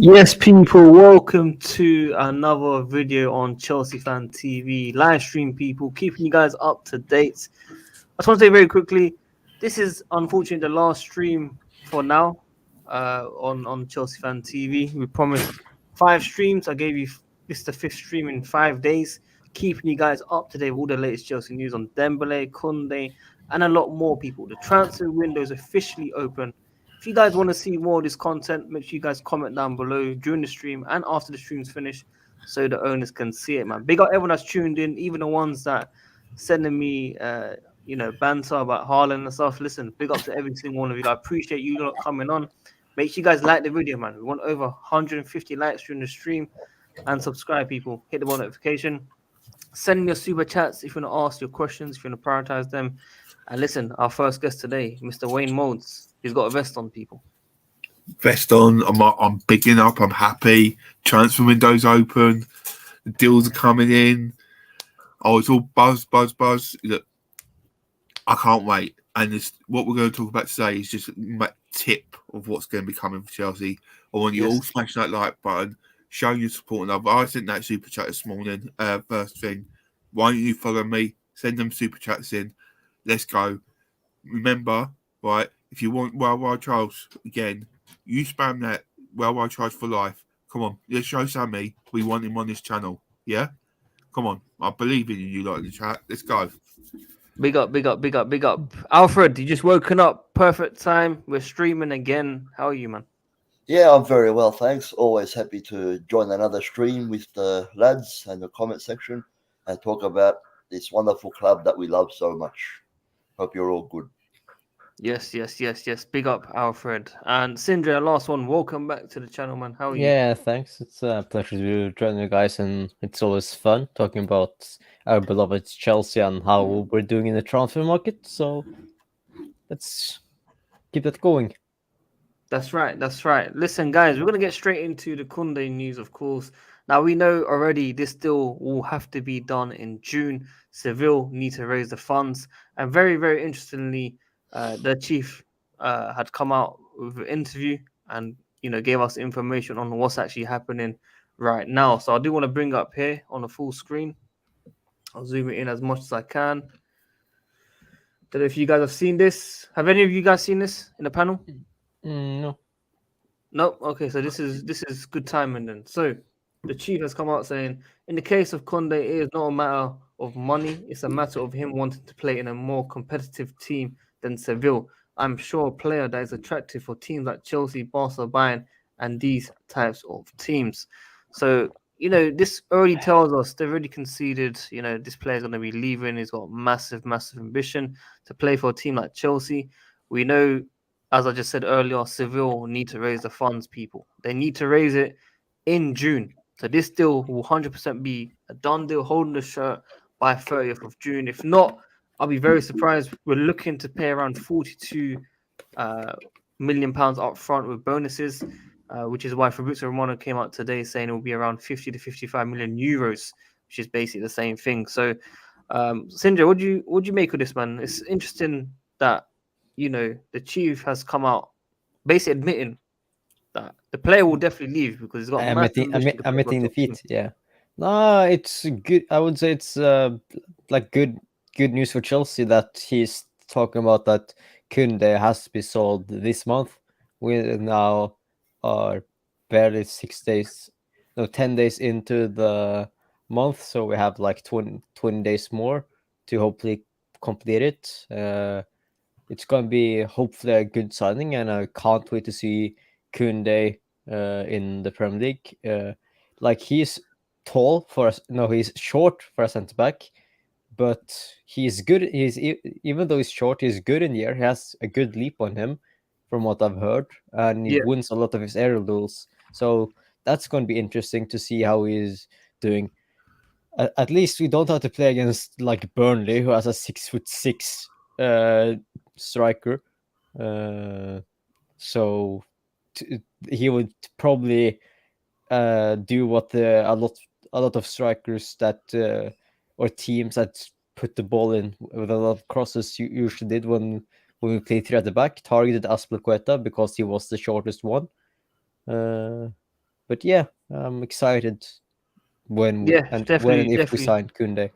Yes, people, welcome to another video on Chelsea Fan TV live stream. People, keeping you guys up to date. I just want to say very quickly, this is unfortunately the last stream for now on Chelsea Fan TV. We promised 5 streams. I gave you this is the 5th stream in 5 days, keeping you guys up to date with all the latest Chelsea news on Dembele, Koundé, and a lot more. People, the transfer window is officially open. If you guys want to see more of this content, make sure you guys comment down below during the stream and after the stream's finished so the owners can see it, man. Big up everyone that's tuned in, even the ones that sending me banter about Haaland and stuff. Listen, big up to every single one of you. I appreciate you lot coming on. Make sure you guys like the video, man. We want over 150 likes during the stream, and subscribe, people. Hit the bell notification. Send in your super chats if you want to ask your questions, if you want to prioritize them. And listen, our first guest today, Mr. Wayne Modes. He's got a vest on, people. Vest on. I'm bigging up. I'm happy. Transfer window's open. The deals are coming in. Oh, it's all buzz. Look, I can't wait. And what we're going to talk about today is just a tip of what's going to be coming for Chelsea. I want you all smash that like button, show your support. And I sent that super chat this morning. First thing, why don't you follow me? Send them super chats in. Let's go. Remember, right? If you want Wild Charles again, you spam that Wild Charles for life. Come on, let's show Sammy we want him on this channel. Yeah, come on. I believe in you, lot in the chat. Let's go. Big up. Alfred, you just woken up. Perfect time. We're streaming again. How are you, man? Yeah, I'm very well, thanks. Always happy to join another stream with the lads and the comment section and talk about this wonderful club that we love so much. Hope you're all good. Yes. Big up, Alfred. And Sindre, last one. Welcome back to the channel, man. How are you? Yeah, thanks. It's a pleasure to join you guys, and it's always fun talking about our beloved Chelsea and how we're doing in the transfer market. So let's keep that going. That's right. Listen, guys, we're going to get straight into the Koundé news, of course. Now, we know already this deal will have to be done in June. Seville need to raise the funds. And very, very interestingly, the chief had come out with an interview and, gave us information on what's actually happening right now. So I do want to bring up here on the full screen. I'll zoom it in as much as I can. Don't know if you guys have seen this. Have any of you guys seen this in the panel? No. No. Okay, so this is good timing then. So the chief has come out saying, in the case of Koundé, it is not a matter of money. It's a matter of him wanting to play in a more competitive team than Seville. I'm sure a player that is attractive for teams like Chelsea, Barca, Bayern, and these types of teams. So, this already tells us they've already conceded, this player is going to be leaving. He's got massive ambition to play for a team like Chelsea. We know, as I just said earlier, Seville need to raise the funds, people. They need to raise it in June. So this deal will 100% be a done deal, holding the shirt by 30th of June. If not, I'll be very surprised. We're looking to pay around £42 million up front with bonuses, which is why Fabrizio Romano came out today saying it will be around 50 to 55 million euros, which is basically the same thing. So, Sindre, what do you make of this, man? It's interesting that the chief has come out basically admitting that the player will definitely leave because he's got admitting defeat. Yeah, no, it's good. I would say it's good news for Chelsea that he's talking about that Koundé has to be sold this month. We now are barely 10 days into the month, so we have like 20 days more to hopefully complete it. It's going to be hopefully a good signing, and I can't wait to see Koundé in the Premier League. He's tall he's short for a centre back, but he's good. Even though he's short, he's good in the air. He has a good leap on him, from what I've heard, and he wins a lot of his aerial duels. So that's going to be interesting to see how he's doing. At least we don't have to play against like Burnley, who has a 6'6" striker. So he would probably do what a lot of strikers that or teams that put the ball in with a lot of crosses usually did when we played 3 at the back, targeted Aspilicueta because he was the shortest one. But yeah, I'm excited when Yeah, and definitely, if we definitely. sign Koundé.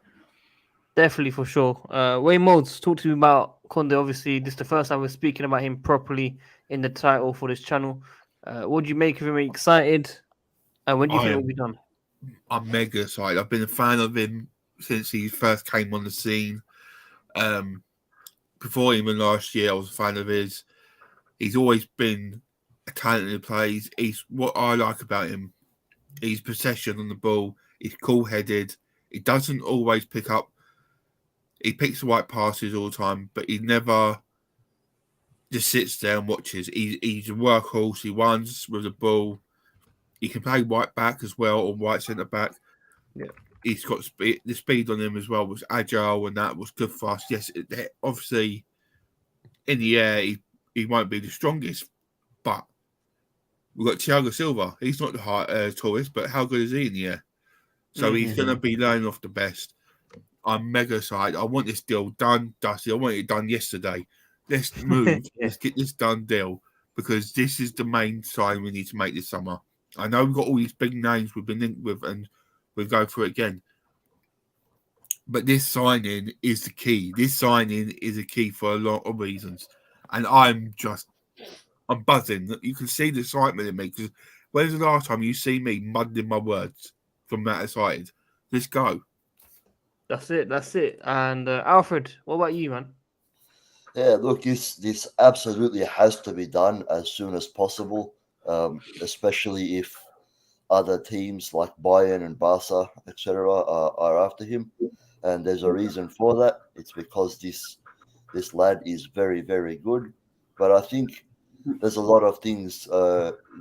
Definitely for sure. Wayne Modes, talk to me about Conde. Obviously, this is the first time we're speaking about him properly in the title for this channel. What do you make of him? Are you excited? And when do you think it will be done? I'm mega excited. I've been a fan of him since he first came on the scene. Before even last year, I was a fan of his. He's always been a talented player. He's what I like about him. His possession on the ball. He's cool-headed. He doesn't always pick up. He picks the right passes all the time, but he never just sits there and watches. He's a workhorse. He runs with the ball. He can play right back as well, or right centre back. Yeah. He's got speed. The speed on him as well was agile, and that was good for us. Yes, obviously in the air he won't be the strongest, but we've got Thiago Silva. He's not the tallest, but how good is he in the air? So he's going to be learning off the best. I'm mega excited. I want this deal done, Dusty. I want it done yesterday. Let's move. Let's get this done deal, because this is the main sign we need to make this summer. I know we've got all these big names we've been linked with, and we'll go through it again. But this signing is the key. This signing is a key for a lot of reasons. And I'm buzzing. You can see the excitement in me, because when's the last time you see me muddling my words from that excited? Let's go. That's it. That's it. And Alfred, what about you, man? Yeah, look, this absolutely has to be done as soon as possible, especially if other teams like Bayern and Barca, etc., are after him. And there's a reason for that. It's because this lad is very, very good. But I think there's a lot of things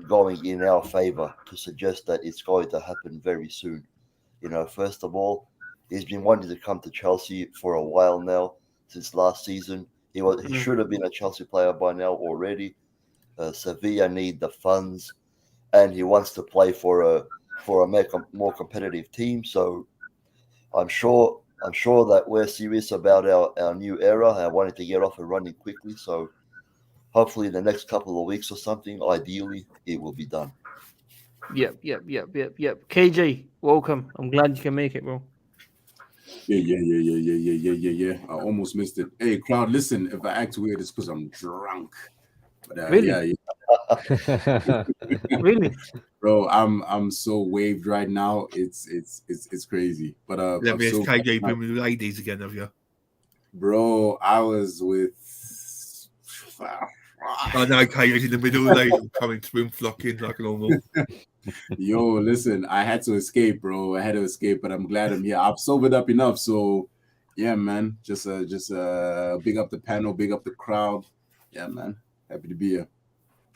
going in our favor to suggest that it's going to happen very soon. You know, first of all, he's been wanting to come to Chelsea for a while now, since last season. He should have been a Chelsea player by now already. Sevilla need the funds, and he wants to play for a more competitive team. So I'm sure that we're serious about our new era and wanting to get off and running quickly. So hopefully in the next couple of weeks or something, ideally, it will be done. Yep. KJ, welcome. I'm glad you can make it, bro. Yeah. I almost missed it. Hey, crowd, listen. If I act weird, it's because I'm drunk. But Really? yeah. Really? Bro, I'm so waved right now. It's crazy. But Let me so, KJ been with the ladies again, have you? bro, I was with. I know KJ's in the middle of the ladies coming swim flocking like normal. Yo, listen, I had to escape, bro. I had to escape, but I'm glad I'm here. I've sobered up enough, so yeah, man. Just big up the panel, big up the crowd. Yeah, man. Happy to be here.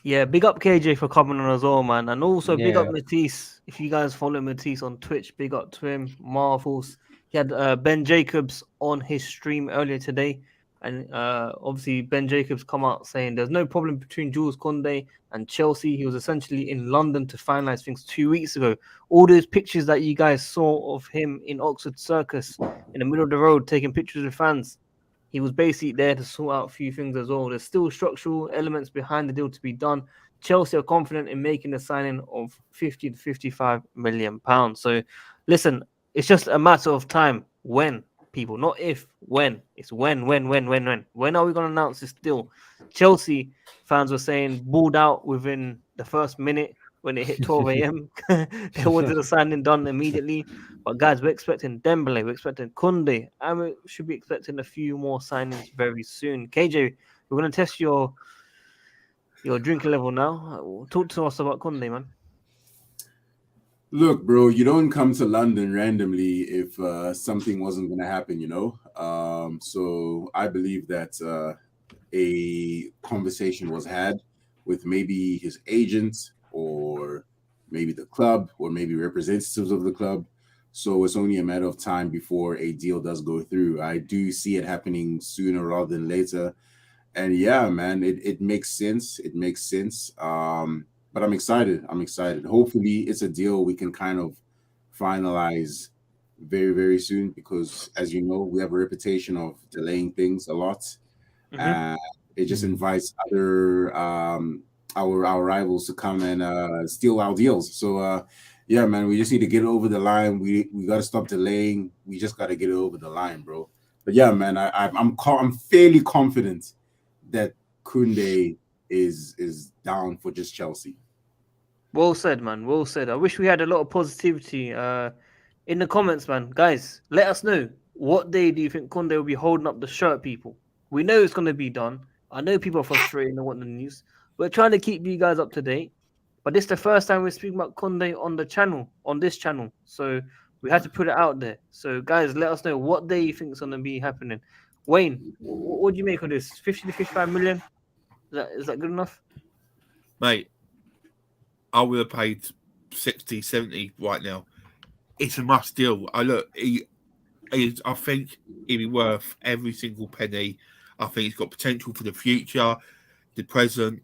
Yeah, big up KJ for coming on as well, man. And also big up Yeah. Matisse. If you guys follow Matisse on Twitch, big up to him. Marvels. He had Ben Jacobs on his stream earlier today. And obviously Ben Jacobs come out saying there's no problem between Jules Koundé and Chelsea. He was essentially in London to finalize things 2 weeks ago. All those pictures that you guys saw of him in Oxford Circus in the middle of the road taking pictures with fans, he was basically there to sort out a few things as well. There's still structural elements behind the deal to be done. Chelsea are confident in making the signing of 50 to 55 million pounds. So listen, it's just a matter of time. When, people, not if, when. It's when. When are we going to announce this deal? Chelsea fans were saying balled out within the first minute when it hit 12 a.m. They wanted the signing done immediately. But guys, we're expecting Dembele, we're expecting Koundé, and we should be expecting a few more signings very soon. KJ, we're going to test your drinking level now. Talk to us about Koundé, man. Look, bro, you don't come to London randomly if something wasn't going to happen, you know? So I believe that a conversation was had with maybe his agent or maybe the club or maybe representatives of the club. So it's only a matter of time before a deal does go through. I do see it happening sooner rather than later. And yeah, man, it makes sense. It makes sense. But I'm excited. Hopefully it's a deal we can kind of finalize very, very soon, because as you know, we have a reputation of delaying things a lot. And it just invites other our rivals to come and steal our deals. So yeah, man, we just need to get it over the line. We got to stop delaying. We just got to get it over the line, bro. But yeah, man, I'm fairly confident that Koundé is down for just Chelsea. Well said, man. Well said. I wish we had a lot of positivity in the comments, man. Guys, let us know, what day do you think Koundé will be holding up the shirt, people? We know it's going to be done. I know people are frustrated and want the news. We're trying to keep you guys up to date. But this is the first time we're speaking about Koundé on the channel, on this channel. So we had to put it out there. So guys, let us know what day you think is going to be happening. Wayne, what do you make of this? 50 to 55 million? Is that good enough? Mate, I would have paid 60, 70 right now. It's a must deal. I think he'd be worth every single penny. I think he's got potential for the future, the present,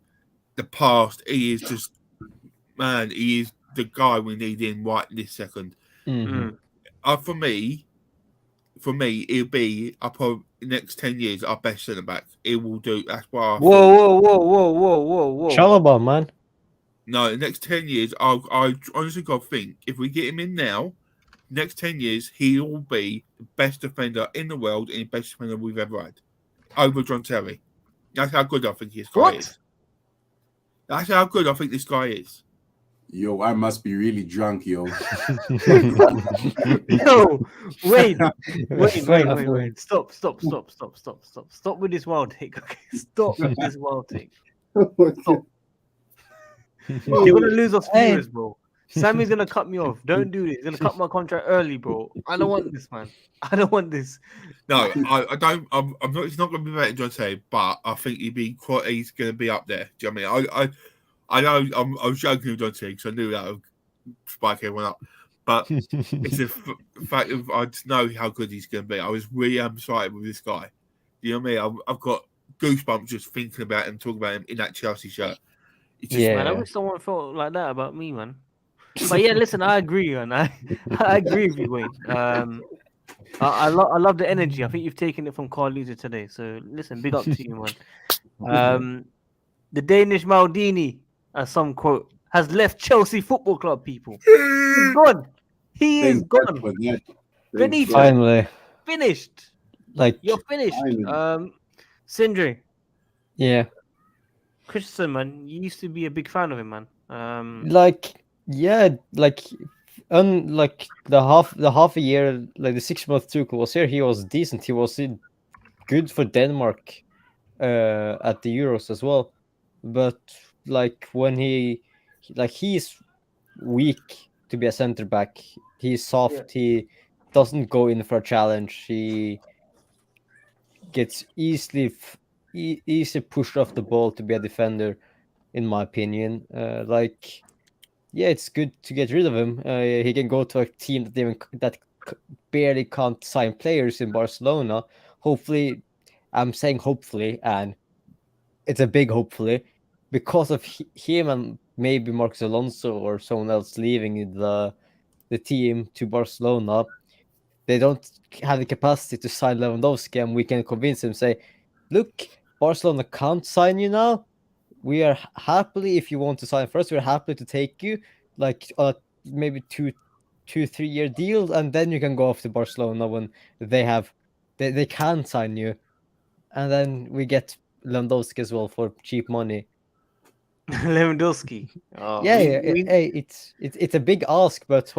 the past. He is just, man, he is the guy we need in right this second. Mhm. For me, he'll be the next 10 years our best centre back. He will do. That's why. Whoa. Chalobah, man. No, the next 10 years, I honestly got to think, if we get him in now, next 10 years, he will be the best defender in the world and the best defender we've ever had. Over John Terry. That's how good I think this guy is. That's how good I think this guy is. Yo, I must be really drunk, yo. Yo, wait. Stop with this wild take. Okay, stop with this wild take. Stop. You're gonna lose us viewers, bro. Sammy's gonna cut me off. Don't do this. He's gonna cut my contract early, bro. I don't want this, man. I don't want this. No, I don't. I'm not. It's not going to be better than John Terry, but I think he's going to be up there. Do you know what I mean? I know I was joking with John Terry because I knew that would spike everyone up, but it's a fact of I just know how good he's going to be. I was really excited with this guy. You know what I mean? I've got goosebumps just thinking about him, talking about him in that Chelsea shirt. It's just, Man, I wish someone felt like that about me, man. But yeah, listen, I agree, man. I agree with you, Wayne. I love the energy. I think you've taken it from Carlita today. So listen, big up to you, man. The Danish Maldini, as some quote, has left Chelsea Football Club. People, he's gone. He is gone. Finito. Finally, Finished. like You're finished. Sindri. Yeah. Christensen, man, you used to be a big fan of him, man. Unlike the half a year, like the 6 month Tuchel was here, he was decent. He was good for Denmark at the Euros as well. But like when he's weak to be a center back. He's soft. Yeah. He doesn't go in for a challenge. He gets easily pushed off the ball to be a defender, in my opinion. Yeah, it's good to get rid of him. He can go to a team that barely can't sign players in Barcelona. Hopefully, I'm saying hopefully, and it's a big hopefully, because of him and maybe Marcos Alonso or someone else leaving the team to Barcelona. They don't have the capacity to sign Lewandowski, and we can convince him, say, look, Barcelona can't sign you now. We are happily, if you want to sign first, we're happy to take you, like maybe 2-3 year deal, and then you can go off to Barcelona when they can sign you, and then we get Lewandowski as well for cheap money. Lewandowski. It's a big ask, but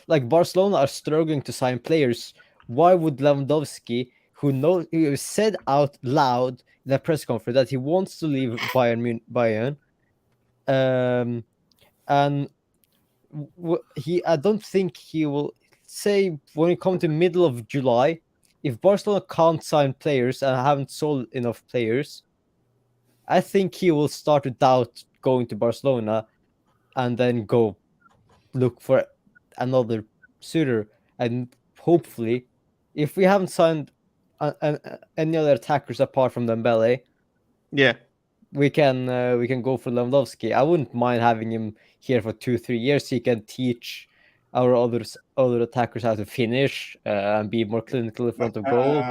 like Barcelona are struggling to sign players. Why would Lewandowski, who said out loud in a press conference that he wants to leave Bayern, and I don't think he will say when it comes to middle of July, if Barcelona can't sign players and haven't sold enough players, I think he will start to doubt going to Barcelona and then go look for another suitor. And hopefully, if we haven't signed any other attackers apart from Dembele, we can go for Lewandowski. I wouldn't mind having him here for 2-3 years. He can teach our other attackers how to finish and be more clinical in front of goal.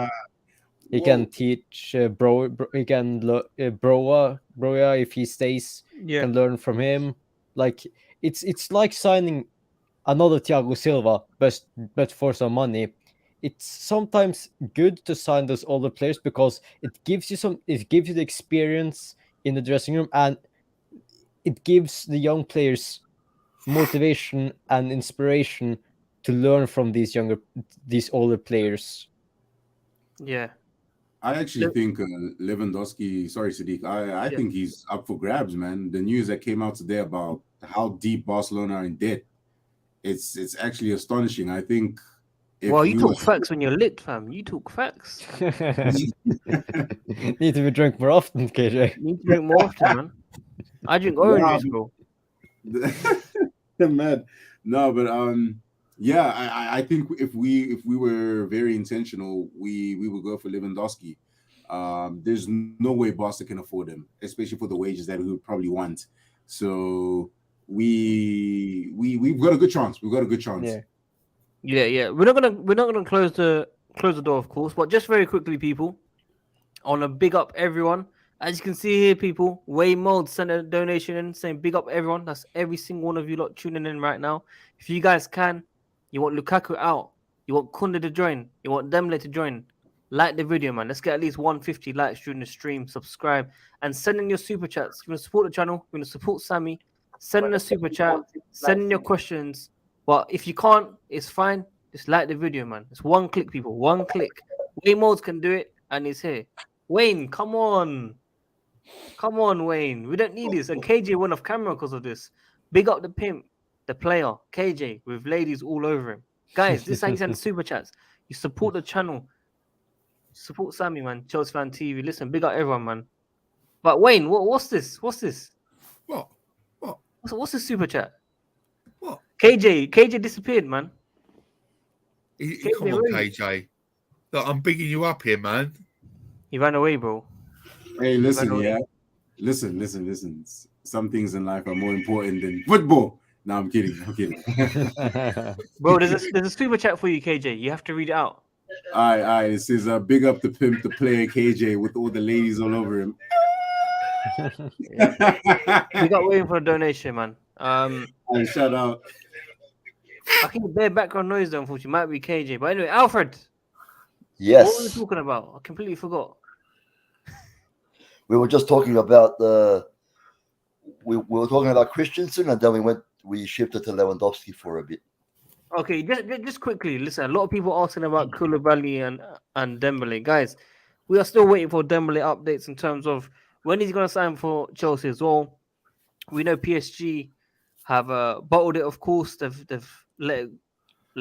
He can teach he can Broja if he stays. Yeah. Can learn from him. Like it's like signing another Thiago Silva, but for some money. It's sometimes good to sign those older players because it gives you the experience in the dressing room, and it gives the young players motivation and inspiration to learn from these older players. Yeah. I actually Le- think Lewandowski, sorry, Sadiq, I Yeah. think he's up for grabs, man. The news that came out today about how deep Barcelona are in debt, it's actually astonishing. I think if Well, you we talk were facts when you're lit, fam. You talk facts. Need to be drunk more often, KJ. You need to drink more often, man. I drink orange juice, bro. mad. No, but yeah, I think if we were very intentional, we would go for Lewandowski. There's no way Barca can afford him, especially for the wages that we would probably want. So we've got a good chance. We've got a good chance. Yeah. Yeah. We're not gonna close the door, of course. But just very quickly, people, I want to big up everyone. As you can see here, people, Way Mold sent a donation in saying big up everyone. That's every single one of you lot tuning in right now. If you guys can, you want Lukaku out, you want Koundé to join, you want Dembele to join, like the video, man. Let's get at least 150 likes during the stream. Subscribe and send in your super chats. If you want to support the channel, you want to support Sammy, send in a super chat, send in your questions. But if you can't, it's fine. Just like the video, man. It's one click, people. One click. Way Molds can do it, and he's here. Wayne, come on. Come on, Wayne. We don't need this. And KJ went off camera because of this. Big up the pimp, the player, KJ, with ladies all over him. Guys, this is how you send super chats. You support the channel. Support Sammy, man. Chelsea Fan TV. Listen, big up everyone, man. But Wayne, what's this? What's this? What? What's the super chat? What? KJ disappeared, man. Come on, KJ. Look, I'm bigging you up here, man. He ran away, bro. Hey, listen, yeah. Listen. Some things in life are more important than football. No, I'm kidding. Bro, there's a super chat for you, KJ. You have to read it out. All right. It says, big up the pimp, the player KJ with all the ladies all over him. We got waiting for a donation, man. Shout out. I think their background noise, though, unfortunately, might be KJ. But anyway, Alfred. Yes. What were we talking about? I completely forgot. We were just talking about we were talking about Christensen, and then we shifted to Lewandowski for a bit. Okay, just quickly, listen. A lot of people asking about Koulibaly and Dembele. Guys, we are still waiting for Dembele updates in terms of when he's going to sign for Chelsea as well. We know PSG have bottled it, of course. They've let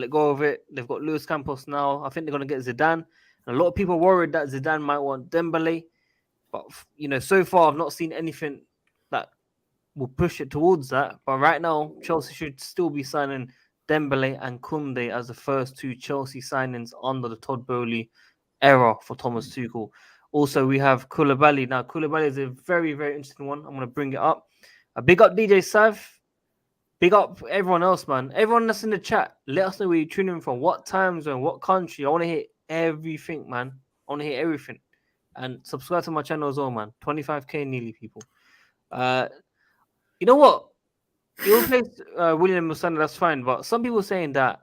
go of it. They've got Luis Campos now. I think they're going to get Zidane. And a lot of people worried that Zidane might want Dembele. But, so far, I've not seen anything that will push it towards that. But right now, Chelsea should still be signing Dembele and Koundé as the first two Chelsea signings under the Todd Bowley era for Thomas Tuchel. Also, we have Koulibaly. Now, Koulibaly is a very, very interesting one. I'm going to bring it up. A big up DJ Sav. Big up everyone else, man. Everyone that's in the chat, let us know where you're tuning in from, what time zone, what country. I want to hear everything, man. I want to hear everything. And subscribe to my channel as well, man. 25k nearly, people. You know what? You replace William Musanda, that's fine. But some people saying that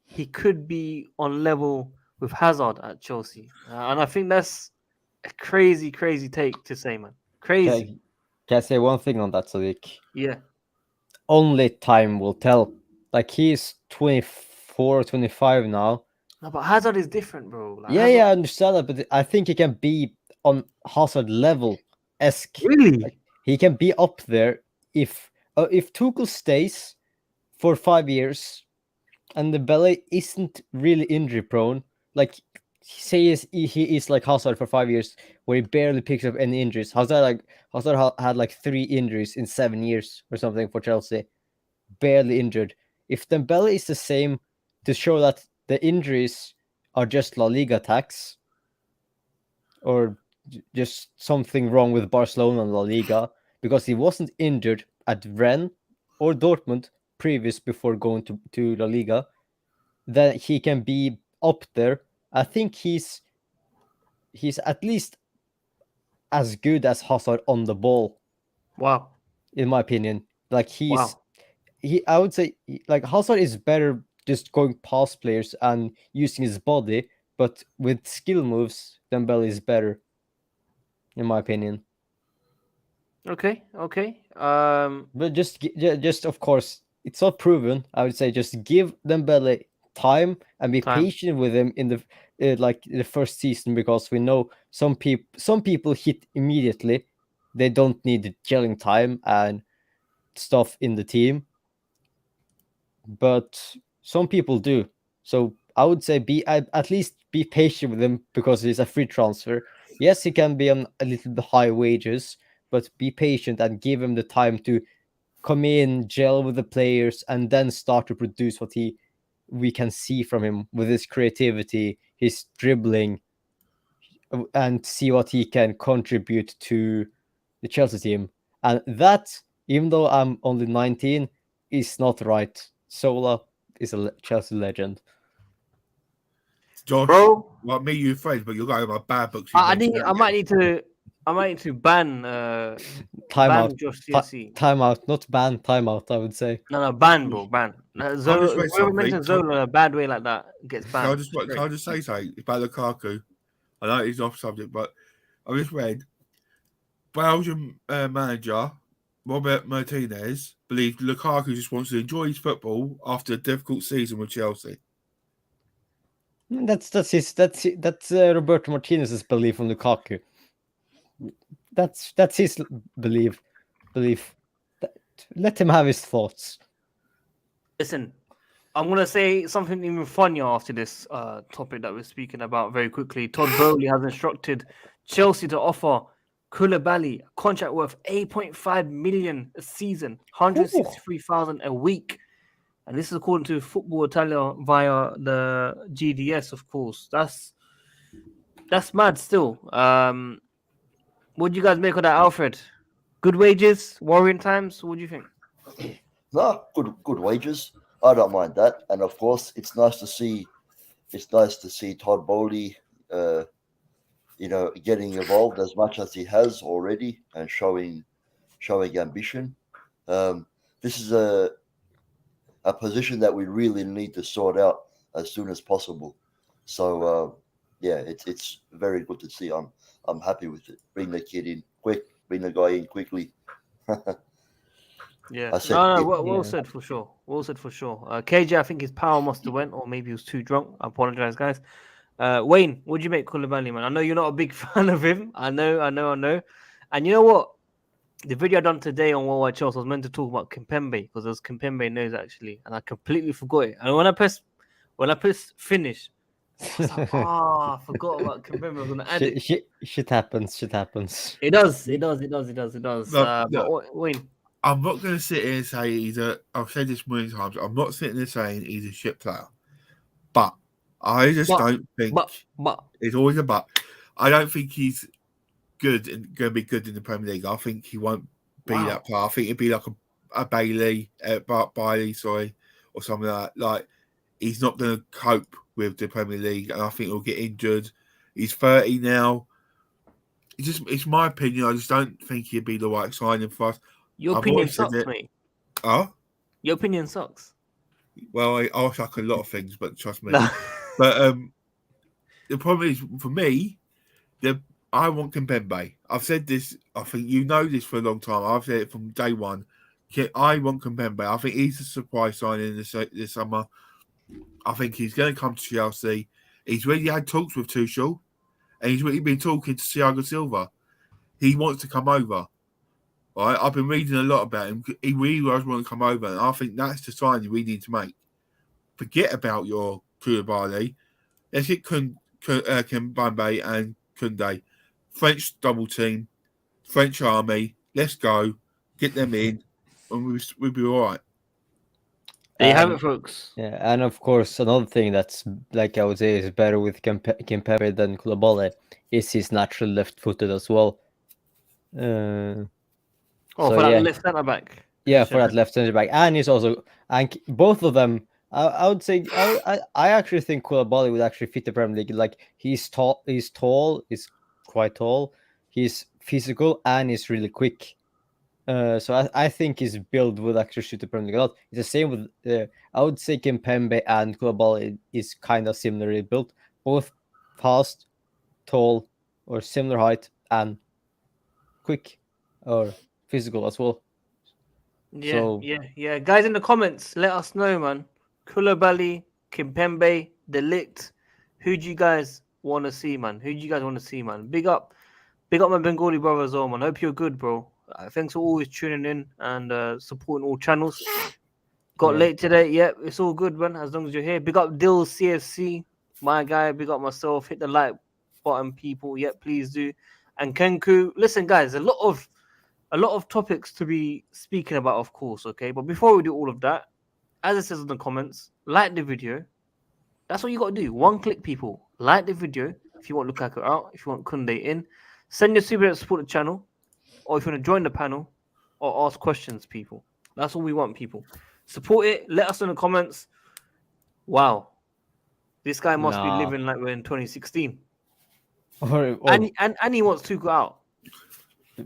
he could be on level with Hazard at Chelsea. And I think that's a crazy, crazy take to say, man. Crazy. Can I say one thing on that, Sadiq? Yeah. Only time will tell. Like, he's 24, 25 now. No, but Hazard is different, bro. Like, Yeah, Hazard... I understand that, but I think he can be on Hazard level-esque. Really? Like, he can be up there if Tuchel stays for 5 years and the Dembele isn't really injury prone. Like, say he is like Hazard for 5 years, where he barely picks up any injuries. Hazard had like 3 injuries in 7 years or something for Chelsea, barely injured. If Dembele is the same, to show that the injuries are just La Liga tax, or just something wrong with Barcelona and La Liga, because he wasn't injured at Rennes or Dortmund before going to La Liga, then he can be up there. I think he's he's at least as good as Hazard on the ball, Wow. in my opinion. Like Wow. I would say like Hazard is better just going past players and using his body, but with skill moves, Dembele is better, in my opinion. Okay. Okay. But just of course, it's not proven. I would say just give Dembele time and be Time. patient with him in the like the first season, because we know some people hit immediately. They don't need the gelling time and stuff in the team, but some people do. So I would say at least be patient with him, because he's a free transfer. Yes, he can be on a little bit high wages, but be patient and give him the time to come in, gel with the players, and then start to produce what we can see from him with his creativity, his dribbling, and see what he can contribute to the Chelsea team. And that, even though I'm only 19, is not right. Sola is a Chelsea legend. Josh, Bro, like me, you friends, but you're going about bad books. I might need to ban Time ban out. Josh CSC. Time out, not ban. Time out, I would say. No, ban, bro, ban. just Zola, read whoever something. mentions Zola in a bad way like that gets Can I banned. just say something about Lukaku? I know it's off subject, but I just read Belgian manager Robert Martinez believes Lukaku just wants to enjoy his football after a difficult season with Chelsea. That's Roberto Martinez's belief on Lukaku. That's his belief. Let him have his thoughts. Listen, I'm gonna say something even funnier after this topic that we're speaking about very quickly. Todd Bowley has instructed Chelsea to offer Koulibaly a contract worth 8.5 million a season, 163,000 a week. And this is according to Football Italia via the GDS, of course. That's mad still. What do you guys make of that, Alfred? Good wages, worrying times? What do you think? No, good wages. I don't mind that. And of course, it's nice to see Todd Bowley, getting involved as much as he has already and showing ambition. This is a position that we really need to sort out as soon as possible. So it's very good to see. I'm happy with it. Bring the kid in quick. Bring the guy in quickly. Yeah, well said for sure. Well said for sure. KJ, I think his power must have went, or maybe he was too drunk. I apologize, guys. Wayne, what do you make Koulibaly, man? I know you're not a big fan of him. I know. And you know what? The video I done today on Worldwide Chelsea, I was meant to talk about Kimpembe because it was Kimpembe news actually, and I completely forgot it. And when I pressed finish, I was like, I forgot about Kimpembe. I was gonna add it. Shit happens. It does. But Wayne, I'm not going to sit here and say I've said this many times. I'm not sitting there saying he's a shit player, but I just don't think. But it's always a but. I don't think he's good and going to be good in the Premier League. I think he won't be that player. I think it'd be like a Bailey, sorry, or something like that. Like he's not going to cope with the Premier League, and I think he'll get injured. He's 30 now. It's my opinion. I just don't think he'd be the right signing for us. Your opinion sucks, mate. Oh? Your opinion sucks. Well, I suck a lot of things, but trust me. But the problem is, for me, I want Kimpembe. I've said this, I think you know this for a long time. I've said it from day one. I want Kimpembe. I think he's a surprise signing this summer. I think he's going to come to Chelsea. He's already had talks with Tuchel, and he's already been talking to Thiago Silva. He wants to come over. Right? I've been reading a lot about him. He really does want to come over, and I think that's the sign we need to make. Forget about your Koulibaly. Let's get Kimpembe and Koundé. French double team, French army. Let's go. Get them in, and we'll be all right. There you have it, folks. Yeah, and of course, another thing that's, like I would say, is better with Kimpembe than Koulibaly is he's naturally left-footed as well. For that left centre back. Yeah, for that left centre back, and he's also, and both of them, I would say I actually think Koulibaly would actually fit the Premier League. Like he's tall, he's quite tall, he's physical, and he's really quick. So I think his build would actually suit the Premier League a lot. It's the same with I would say Kimpembe and Koulibaly is kind of similarly built, both fast, tall, or similar height, and quick or physical as well. Yeah, So- yeah. Guys in the comments, let us know, man. Koulibaly, Kimpembe, Delict. Who do you guys want to see, man? Who do you guys want to see, man? Big up my Bengali brother as well, man. Hope you're good, bro. Thanks for always tuning in and supporting all channels. Got Yeah. late today, yeah. It's all good, man. As long as you're here. Big up Dill CFC, my guy. Big up myself. Hit the like button, people. Yeah, please do. And Kenku, listen, guys. A lot of topics to be speaking about, of course. Okay, but before we do all of that, as it says in the comments, like the video. That's what you got to do. One click, people. Like the video if you want Lukaku out, if you want Koundé in. Send your super to support the channel, or if you want to join the panel, or ask questions, people. That's all we want, people. Support it. Let us know in the comments. Wow, this guy must be Nah. living like we're in 2016, Or and he wants to go out.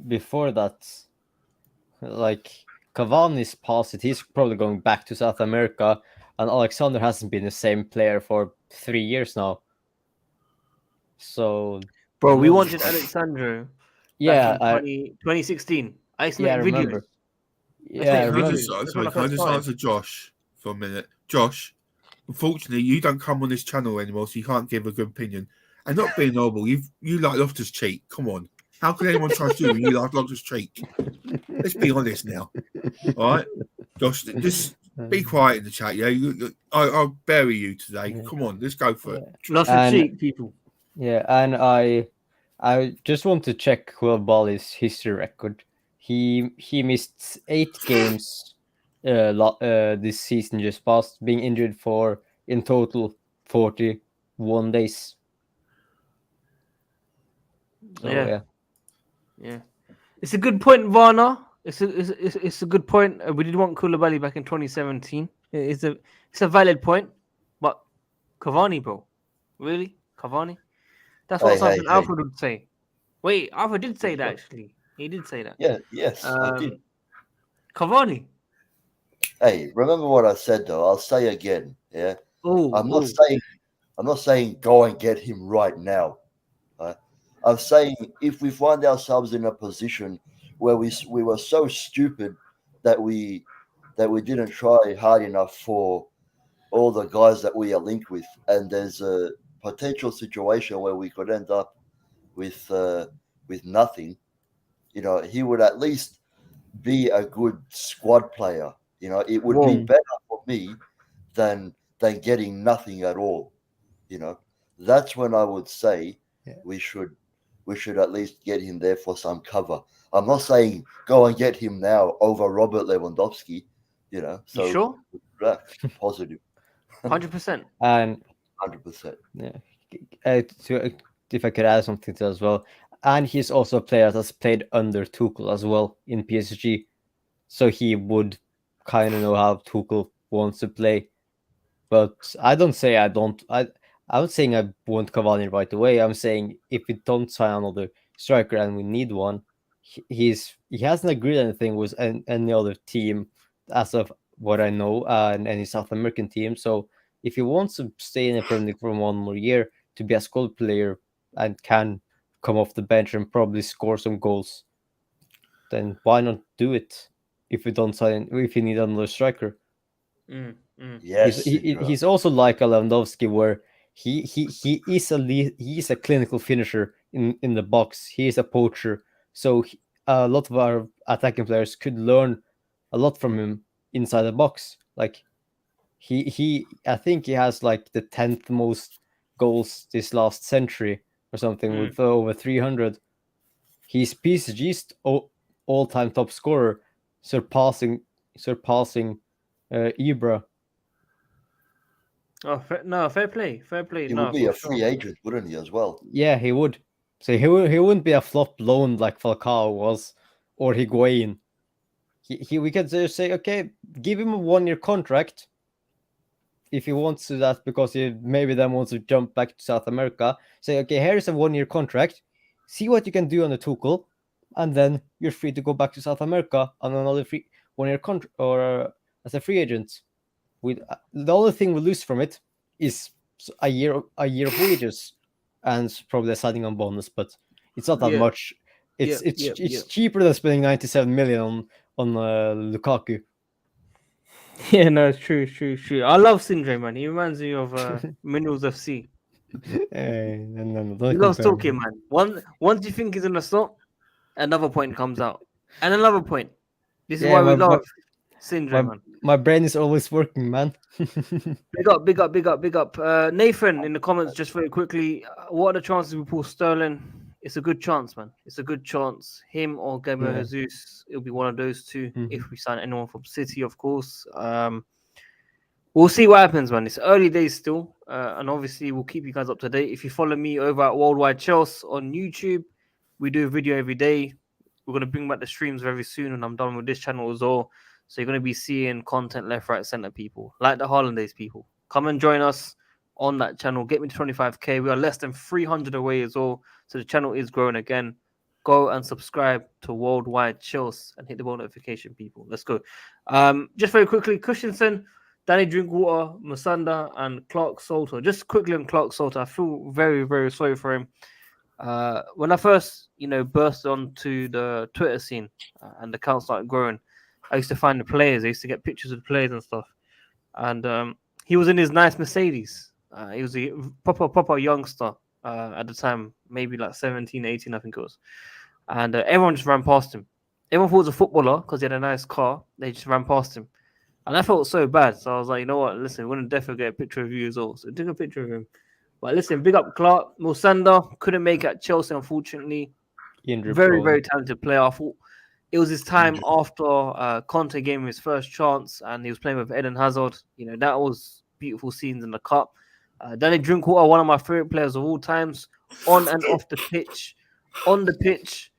before that, like Cavani's past it, he's probably going back to South America, and Alexander hasn't been the same player for 3 years now. So Bro, we no, wanted Alexandro yeah, back in 2016. I used to yeah, I make videos. remember. Let's Yeah, I make Can I remember. just, That's sorry, when I can I first just started. answer Josh for a minute? Josh, unfortunately, you don't come on this channel anymore, so you can't give a good opinion. And not being noble, you like Loftus Cheek. Come on, how can anyone trust you when you like Loftus Cheek? Let's be honest now, all right? Josh, just be quiet in the chat. Yeah, I'll bury you today. Yeah. Come on, let's go for it. Lost And- the cheek, people. Yeah, and I just want to check Koulibaly's history record. He missed 8 games this season just past, being injured for in total 41 days. So Yeah. yeah. Yeah, it's a good point, Varna. It's a good point. We did want Koulibaly back in 2017. It's a valid point, but Cavani, bro, really Cavani? That's what Hey, something hey. Alfred would say. Wait, Alfred did say that actually. He did say that. Yeah, yes, I did. Cavani. Hey, remember what I said though. I'll say again. Yeah, Oh, I'm not saying go and get him right now. Right? I'm saying if we find ourselves in a position where we were so stupid that we didn't try hard enough for all the guys that we are linked with, and there's a potential situation where we could end up with nothing. You know, he would at least be a good squad player. You know, it would be Whoa. better for me than getting nothing at all. You know, that's when I would say Yeah. we should at least get him there for some cover. I'm not saying go and get him now over Robert Lewandowski. You know, so You sure? positive, 100%. And 100%. if I could add something to that as well, and he's also a player that's played under Tuchel as well in PSG, so he would kind of know how Tuchel wants to play. But I don't say I don't. I'm saying I want Cavani right away. I'm saying if we don't sign another striker and we need one, he hasn't agreed anything with any other team as of what I know, and any South American team. So if he wants to stay in the Premier League for 1 more year to be a squad player and can come off the bench and probably score some goals, then why not do it? If we don't sign, if we need another striker. Yes, He's also like a Lewandowski, where he is a clinical finisher in the box. He is a poacher, so a lot of our attacking players could learn a lot from him inside the box. Like I think he has like the 10th most goals this last century or something, with over 300. He's PSG's all-time top scorer, surpassing Ibra. Oh, fair play. he No, would be for a free sure. agent, wouldn't he, as well? Yeah, he would. So he wouldn't be a flop loan like Falcao was, or Higuain. We could just say, okay, give him a 1-year contract, if he wants to that because he maybe then wants to jump back to South America, say, okay, here's a 1-year contract. See what you can do on the Tuchel, and then you're free to go back to South America on another 1-year contract or as a free agent. With the only thing we lose from it is a year of wages and probably a signing on bonus, but it's not that much. It's cheaper than spending 97 million on Lukaku. Yeah, no, it's true. I love Sindre, man. He reminds me of Minerals FC. No, He loves talking, man. Once you think he's gonna stop, another point comes out, and another point. This is why we love Sindre, man. My brain is always working, man. Big up. Nathan in the comments, just very quickly. What are the chances we pull Sterling? It's a good chance, man. It's a good chance. Him or Gabriel Jesus, it'll be one of those two. If we sign anyone from City, of course. We'll see what happens, man. It's early days still. And obviously, we'll keep you guys up to date. If you follow me over at Worldwide Chelsea on YouTube, we do a video every day. We're going to bring back the streams very soon, and I'm done with this channel as well. So you're going to be seeing content left, right, center, people. Like the Hollandaise people. Come and join us on that channel. Get me to 25k. We are less than 300 away as well. So the channel is growing again. Go and subscribe to Worldwide Chills and hit the bell notification, people. Let's go. Just very quickly, Christensen, Danny Drinkwater, Musanda, and Clark Salter. Just quickly on Clark Salter, I feel very, very sorry for him. When I first, burst onto the Twitter scene and the account started growing, I used to find the players. I used to get pictures of the players and stuff. And he was in his nice Mercedes. He was a proper youngster at the time, maybe like 17, 18, I think it was. And everyone just ran past him. Everyone thought he was a footballer because he had a nice car. They just ran past him. And I felt so bad. So I was like, you know what? Listen, we're going to definitely get a picture of you as well. So I took a picture of him. But listen, big up Clark. Musanda couldn't make it at Chelsea, unfortunately. Very, very talented player. I thought it was his time after Conte gave him his first chance and he was playing with Eden Hazard. That was beautiful scenes in the cup. Danny Drinkwater, one of my favorite players of all times, on and off the pitch. On the pitch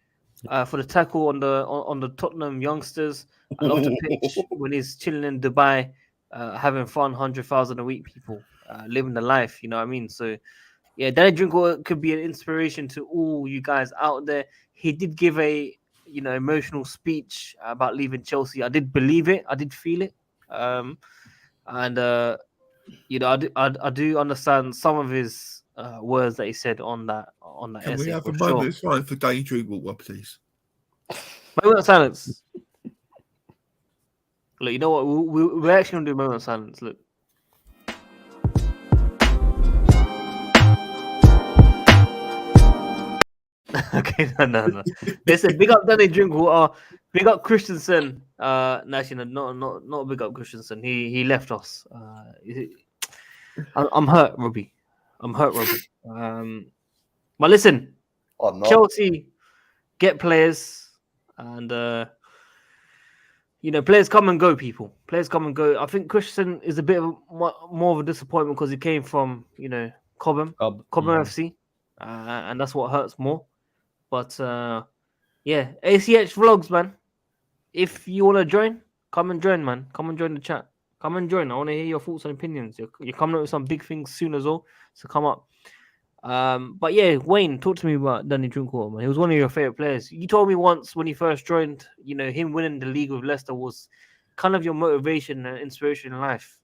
for the tackle on the Tottenham youngsters, and off the pitch when he's chilling in Dubai, having fun, 100,000 a week, people, living the life. You know what I mean? So, yeah, Danny Drinkwater could be an inspiration to all you guys out there. He did give a emotional speech about leaving Chelsea. I did believe it. I did feel it. I do understand some of his words that he said on that Can essay. we have a moment of silence for Danny Drinkwater, please? Moment of silence. Look, you know what? We're actually going to do a moment of silence. Look. Okay, no. Listen, big up Danny Drinkwater. Big up Christensen. Actually, not big up Christensen. He left us. I'm hurt, Robbie. But listen, Chelsea get players, and players come and go. People, players come and go. I think Christensen is a bit of more of a disappointment because he came from Cobham FC, and that's what hurts more. But yeah, ACH vlogs, man. If you want to join, come and join, man. Come and join the chat. Come and join. I want to hear your thoughts and opinions. You're coming up with some big things soon as well, so come up. But yeah, Wayne, talk to me about Danny Drinkwater, man. He was one of your favorite players. You told me once when he first joined, him winning the league with Leicester was kind of your motivation and inspiration in life.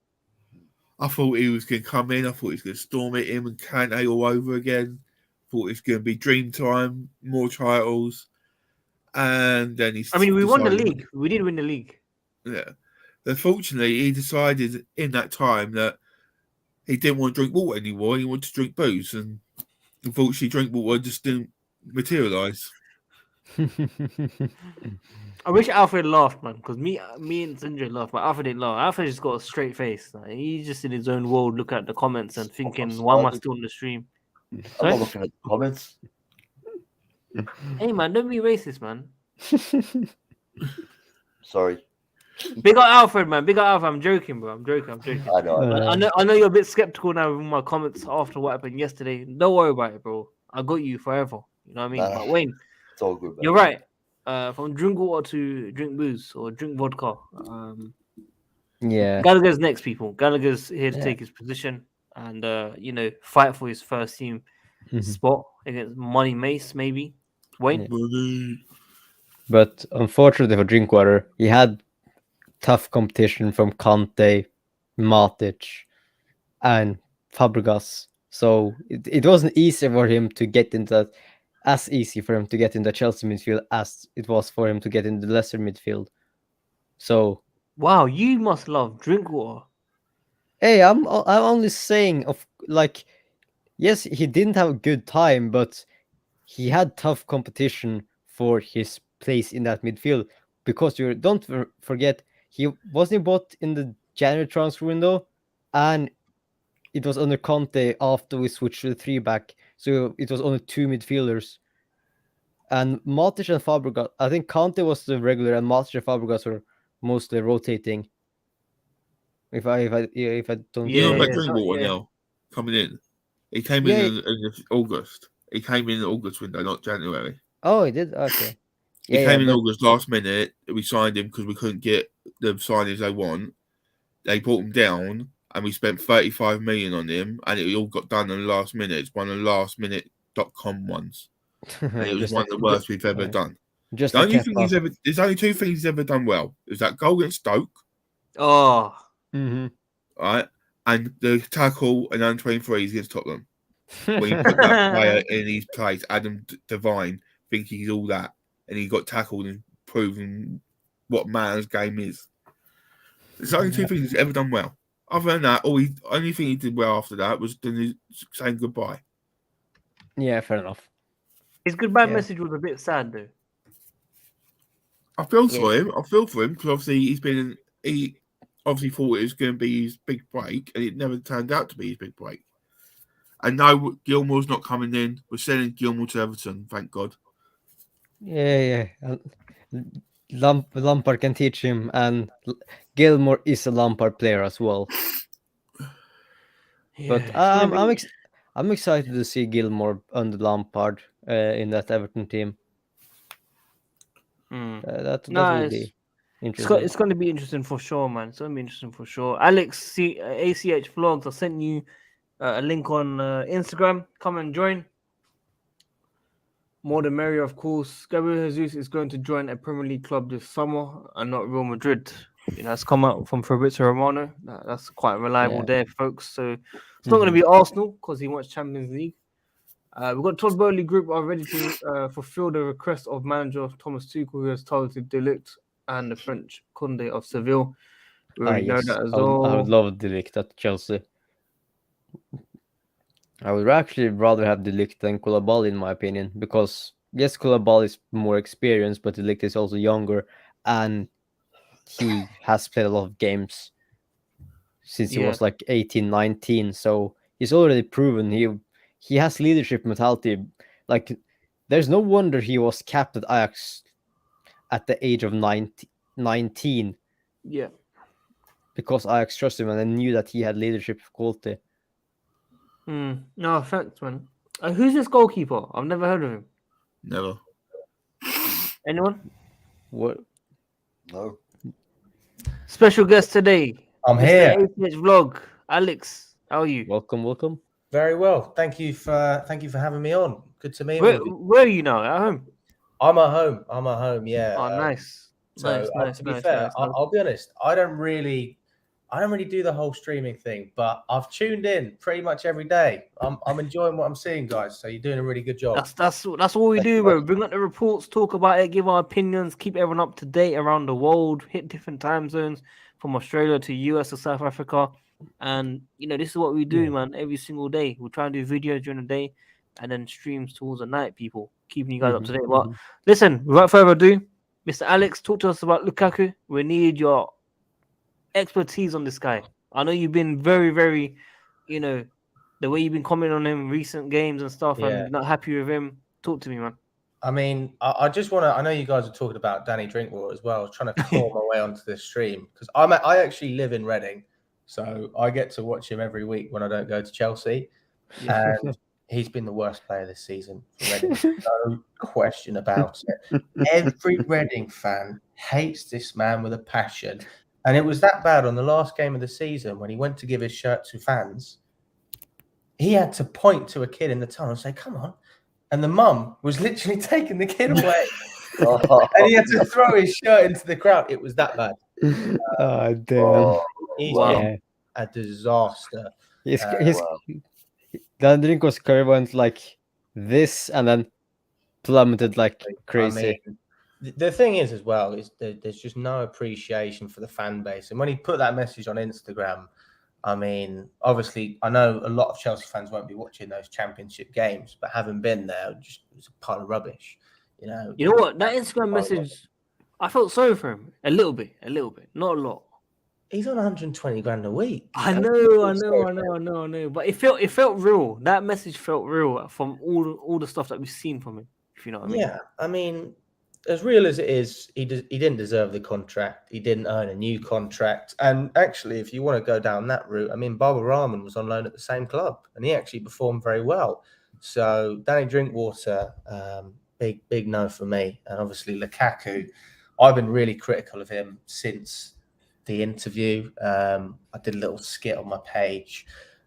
I thought he was going to come in. I thought he was going to storm it in and Kante all over again. Thought it was going to be dream time, more titles. And then we won the league. We did win the league. Yeah. Unfortunately, he decided in that time that he didn't want to drink water anymore. He wanted to drink booze. And unfortunately, Drinkwater just didn't materialise. I wish Alfred laughed, man, because me and Sindre laughed, but Alfred didn't laugh. Alfred just got a straight face. He's just in his own world, looking at the comments and thinking, why am I still on the stream? I'm not looking at the comments. Hey, man, don't be racist, man. Sorry. Big up Alfred, man. Big up Alfred. I'm joking, bro. I'm joking. I know. I know you're a bit skeptical now with my comments after what happened yesterday. Don't worry about it, bro. I got you forever. You know what I mean? But Wayne, it's all good, man. You're right. From drink water to drink booze or drink vodka. Yeah. Gallagher's next, people. Gallagher's here to Yeah. take his position and fight for his first team Mhm. spot against Money Mace, maybe. Wayne. Bloody- But unfortunately for Drinkwater, he had tough competition from Conte, Matic, and Fabregas. So it wasn't easy for him to get into that, as easy for him to get in the Chelsea midfield as it was for him to get in the Leicester midfield. So Wow, you must love Drinkwater. hey, I'm only saying yes, he didn't have a good time, but he had tough competition for his place in that midfield because you don't forget he wasn't bought in the January transfer window, and it was under Conte after we switched to the 3-back, so it was only 2 midfielders. And Matic and Fabregas, I think Conte was the regular, and Matic and Fabregas were mostly rotating. If I don't You know Yeah, about yeah, Drinkwater yeah. now coming in. He came Yeah. in August. He came in August window, not January. Oh, he did. Okay. He Yeah, came in but August last minute. We signed him because we couldn't get the signings they want. They brought him down, and we spent 35 million on him, and it all got done in the last minute. It's one of the last-minute.com ones, and it was just one like of the worst we've ever yeah. done. Just The like only thing Kepa. there's only 2 things he's ever done well. Is that goal against Stoke, Oh, Mhm. right, and the tackle and under 23s against Tottenham. When he put that player in his place, Adam Devine, thinking he's all that, and he got tackled and proven what man's game is. It's the only 2 things he's ever done well. Other than that, only thing he did well after that was saying goodbye. Yeah, fair enough. his goodbye Yeah. message was a bit sad though. I feel Yeah. for him. I feel for him because obviously he obviously thought it was going to be his big break, and it never turned out to be his big break. And no, Gilmore's not coming in. We're sending Gilmore to Everton, thank God. Yeah. Lampard can teach him, and Gilmore is a Lampard player as well. But I'm excited to see Gilmore under Lampard in that Everton team. That will be interesting. It's going to be interesting for sure, man. It's going to be interesting for sure. Alex, ACH Vlogs, I sent you a link on Instagram. Come and join. More the merrier, of course. Gabriel Jesus is going to join a Premier League club this summer and not Real Madrid. It's come out from Fabrizio Romano. That's quite reliable there, folks. So it's not going to be Arsenal because he wants Champions League. We've got Todd Bowley Group are ready to fulfill the request of manager Thomas Tuchel, who has targeted De Ligt and the French Koundé of Seville. We already know that as well. I would love De Ligt at Chelsea. I would actually rather have De Ligt than Koulibaly, in my opinion, because yes, Koulibaly is more experienced, but De Ligt is also younger, and he has played a lot of games since he was like 18, 19. So he's already proven he has leadership mentality. Like, there's no wonder he was capped at Ajax at the age of 19. Yeah. Because Ajax trusted him and they knew that he had leadership quality. No, thanks, man. Who's this goalkeeper? I've never heard of him. Never. Anyone? What? No. Special guest today. I'm here. ACH Vlog. Alex, how are you? Welcome. Very well. Thank you for having me on. Good to meet you. Where are you now? At home? I'm at home. Yeah. Oh, nice. So to be fair, I'll be honest. I don't really do the whole streaming thing, but I've tuned in pretty much every day. I'm enjoying what I'm seeing, guys. So you're doing a really good job. That's all we do, bro. Bring up the reports, talk about it, give our opinions, keep everyone up to date around the world, hit different time zones from Australia to US to South Africa. And this is what we do, man, every single day. We try and do videos during the day and then streams towards the night, people, keeping you guys up to date. But listen, without further ado, Mr. Alex, talk to us about Lukaku. We need your expertise on this guy. I know you've been very, very, the way you've been commenting on him in recent games and stuff, and not happy with him. Talk to me, man. I mean, I just want to. I know you guys are talking about Danny Drinkwater as well. I was trying to claw my way onto this stream because I actually live in Reading, so I get to watch him every week when I don't go to Chelsea, and he's been the worst player this season for Reading. No question about it. Every Reading fan hates this man with a passion. And it was that bad on the last game of the season when he went to give his shirt to fans. He had to point to a kid in the tunnel and say, "Come on." And the mum was literally taking the kid away. And he had to throw his shirt into the crowd. It was that bad. Oh, damn. Oh, He's Wow. been a disaster. His wow. the Drinkwater's career went like this and then plummeted like crazy. I mean, the thing is as well is there's just no appreciation for the fan base. And when he put that message on Instagram, I mean, obviously, I know a lot of Chelsea fans won't be watching those championship games, but having been there, it was a pile of rubbish. You know what? That Instagram message, I felt sorry for him a little bit, not a lot. He's on 120 grand a week. I know. But it felt real. That message felt real from all the stuff that we've seen from him. If you know what I mean. Yeah, I mean, as real as it is, he didn't deserve the contract. He didn't earn a new contract. And actually, if you want to go down that route, I mean, Barbara Rahman was on loan at the same club, and he actually performed very well. So Danny Drinkwater, big no for me. And obviously Lukaku, I've been really critical of him since the interview. I did a little skit on my page.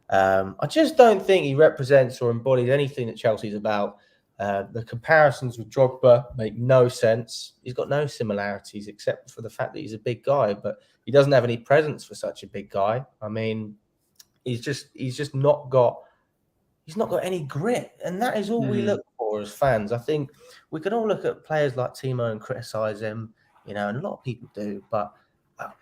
I just don't think he represents or embodies anything that Chelsea's about. The comparisons with Drogba make no sense. He's got no similarities except for the fact that he's a big guy, but he doesn't have any presence for such a big guy. I mean, he's just not got any grit, and that is all we look for as fans. I think we can all look at players like Timo and criticize him, you know, and a lot of people do, but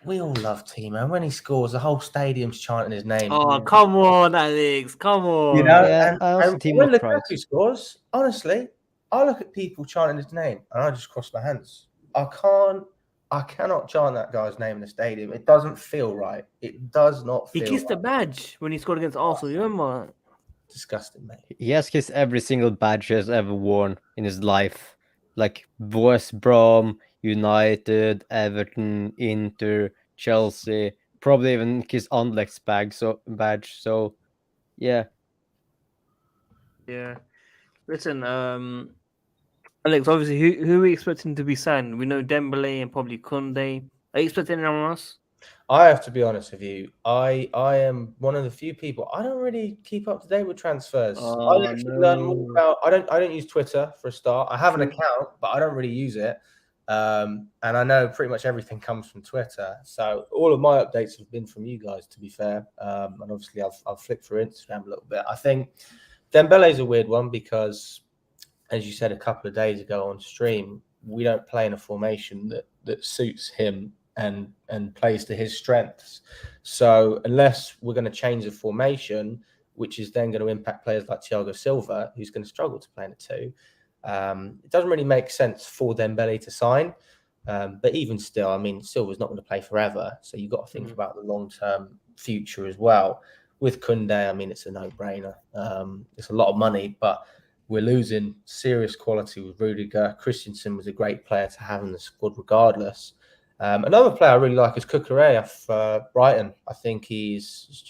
we all love Timo. And when he scores, the whole stadium's chanting his name. Oh, come on, Alex. Come on. You know, Yeah, I also and Timo when cried. Lukaku scores, honestly, I look at people chanting his name and I just cross my hands. I cannot chant that guy's name in the stadium. It doesn't feel right. It does not He feel kissed the right. badge when he scored against Arsenal. You remember? Disgusting, mate. He has kissed every single badge he has ever worn in his life, like West Brom, United, Everton, Inter, Chelsea, probably even kissed Anderlecht's badge. So, yeah. Yeah. Listen, Alex, obviously, who are we expecting to be signed? We know Dembele and probably Koundé. Are you expecting anyone else? I have to be honest with you. I am one of the few people. I don't really keep up to date with transfers. Oh, I actually learn more about. I don't use Twitter for a start. I have an True. account, but I don't really use it. And I know pretty much everything comes from Twitter. So all of my updates have been from you guys, to be fair. And obviously, I've flicked through Instagram a little bit. I think Dembele is a weird one because, as you said a couple of days ago on stream, we don't play in a formation that suits him and plays to his strengths. So unless we're going to change the formation, which is then going to impact players like Thiago Silva, who's going to struggle to play in a two, it doesn't really make sense for Dembele to sign. But even still, I mean, Silva's not going to play forever. So you've got to think about the long-term future as well. With Koundé, I mean, it's a no-brainer. It's a lot of money, but we're losing serious quality with Rudiger. Christensen was a great player to have in the squad regardless. Another player I really like is Cucurella for Brighton. I think he's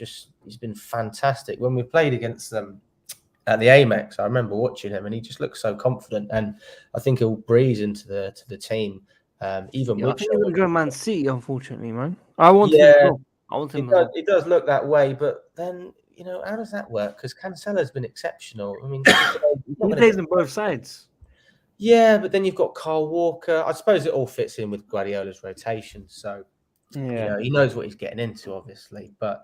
been fantastic. When we played against them at the Amex, I remember watching him and he just looks so confident, and I think he'll breeze into the team. Even Yeah, I think Mitchell. he's going to go Man City, unfortunately, man. I want him. Yeah, I want him. as well. it does look that way, but then, you know, how does that work? Because Cancelo's been exceptional. I mean, he's not He gonna plays get- on both sides. yeah, but then you've got Kyle Walker. I suppose it all fits in with Guardiola's rotation. So, you know, he knows what he's getting into, obviously. But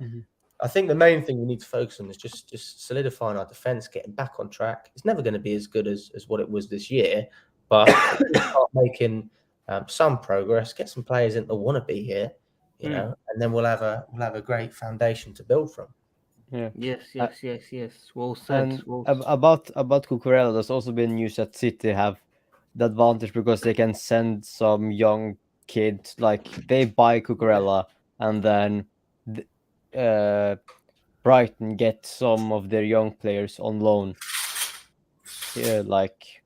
I think the main thing we need to focus on is just solidifying our defense, getting back on track. It's never going to be as good as what it was this year, but start making some progress. Get some players in that want to be here, you know, and then we'll have a great foundation to build from. Yeah. Yes. Well said. And Well said. about Cucurella, there's also been news that City have the advantage because they can send some young kids, like they buy Cucurella and then Brighton get some of their young players on loan. Yeah, like.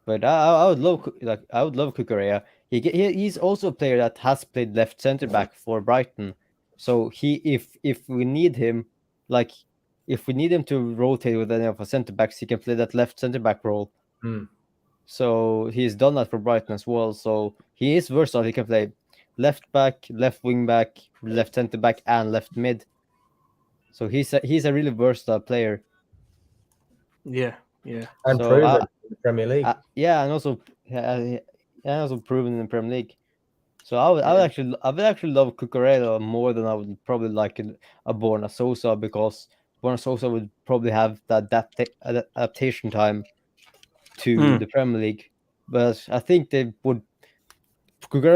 But I would love Cucurella. He's also a player that has played left center back for Brighton. So if we need him, like if we need him to rotate with any of our center backs, he can play that left center back role. So he's done that for Brighton as well. So he is versatile. He can play left back, left wing back, left centre back, and left mid. So he's a really versatile player. Yeah, yeah. And So proven in the Premier League. yeah, and also proven in the Premier League. So I would actually love Cucurella more than I would probably like a Borna Sosa, because Borna Sosa would probably have that adaptation time to the Premier League. But I think Cucurella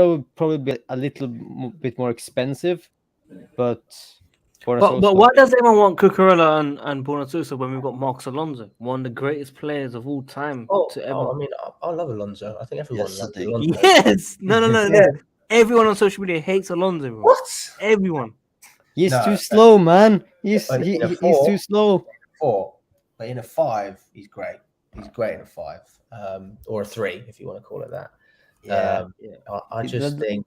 would probably be a little bit more expensive, but Borna But Sosa. why does everyone want Cucurella and Borna Sosa when we've got Marcos Alonso, one of the greatest players of all time to ever? I mean, I love Alonso. I think everyone Yes, loves City. Alonso. Yes, no. Yeah. Everyone on social media hates Alonso, bro. What? Everyone. He's No, too slow, man. He's but in a he's four- too slow. 4, but in a 5, he's great. He's great in a 5, or a 3, if you want to call it that. Yeah, I just think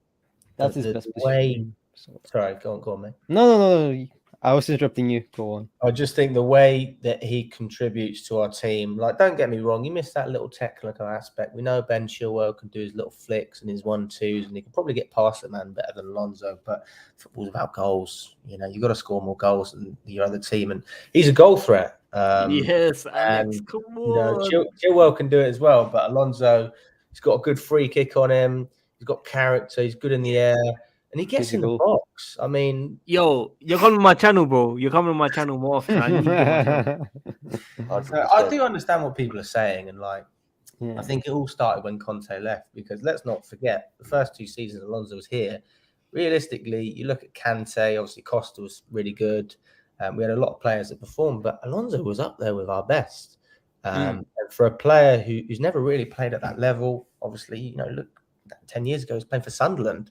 that's his the best way. position. So. Sorry, go on, mate. No. I was interrupting you. Go on. I just think the way that he contributes to our team, like, don't get me wrong, you missed that little technical aspect. We know Ben Chilwell can do his little flicks and his 1-2s, and he can probably get past the man better than Alonso. But football's about goals. You know, you've got to score more goals than your other team, and he's a goal threat. Yes, Alex, and, come You know, on. Chilwell can do it as well, but Alonso, he's got a good free kick on him. He's got character. He's good in the air. And he gets in the Physical. box. I mean, Yo, you're coming on my channel, bro. You're coming on my channel more often. I need you on my channel. 100%. I do understand what people are saying. And, like, Yeah. I think it all started when Conte left, because let's not forget the first 2 seasons Alonso was here. Realistically, you look at Kante, obviously Costa was really good. We had a lot of players that performed, but Alonso was up there with our best. And for a player who's never really played at that level, obviously, you know, look, 10 years ago, he was playing for Sunderland.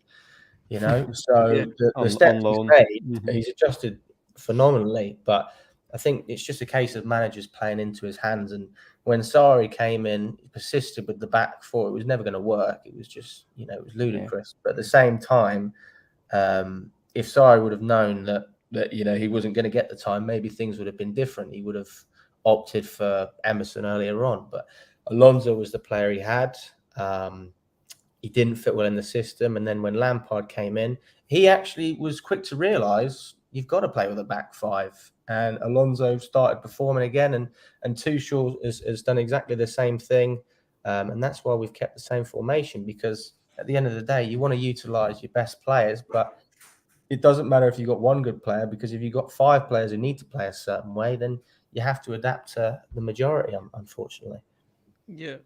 You know, so Yeah. the steps he's loan. made, he's adjusted phenomenally. But I think it's just a case of managers playing into his hands. And when Sarri came in, he persisted with the back 4. It was never going to work. It was just, you know, it was ludicrous. But at the same time, if Sarri would have known that you know, he wasn't going to get the time, maybe things would have been different. He would have opted for Emerson earlier on. But Alonso was the player he had. He didn't fit well in the system. And then when Lampard came in, he actually was quick to realise you've got to play with a back 5. And Alonso started performing again. And Tuchel has done exactly the same thing. And that's why we've kept the same formation, because at the end of the day, you want to utilise your best players. But it doesn't matter if you've got one good player, because if you've got 5 players who need to play a certain way, then you have to adapt to the majority, unfortunately. Yeah.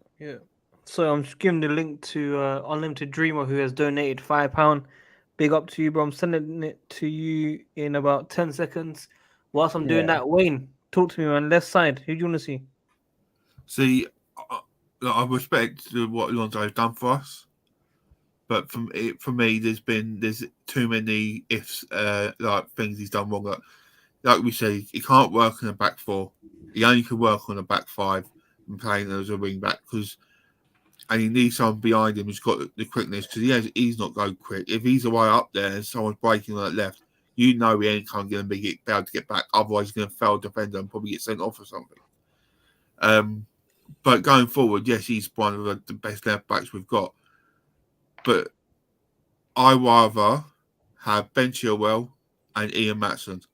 So I'm just giving the link to Unlimited Dreamer, who has donated £5. Big up to you, bro. I'm sending it to you in about 10 seconds. Whilst I'm doing that, Wayne, talk to me, man. Left side, who do you want to see? See, I respect what Alonso's done for us, but for me, there's too many ifs, like things he's done wrong. Like we say, he can't work on a back 4. He only can work on a back 5 and playing as a wing back, and he needs someone behind him who's got the quickness, because he's not going quick. If he's away up there and someone's breaking on that left, you know he ain't going to be able to get back. Otherwise, he's going to fail defender and probably get sent off or something. But going forward, yes, he's one of the best left backs we've got. But I rather have Ben Chilwell and Ian Maatson.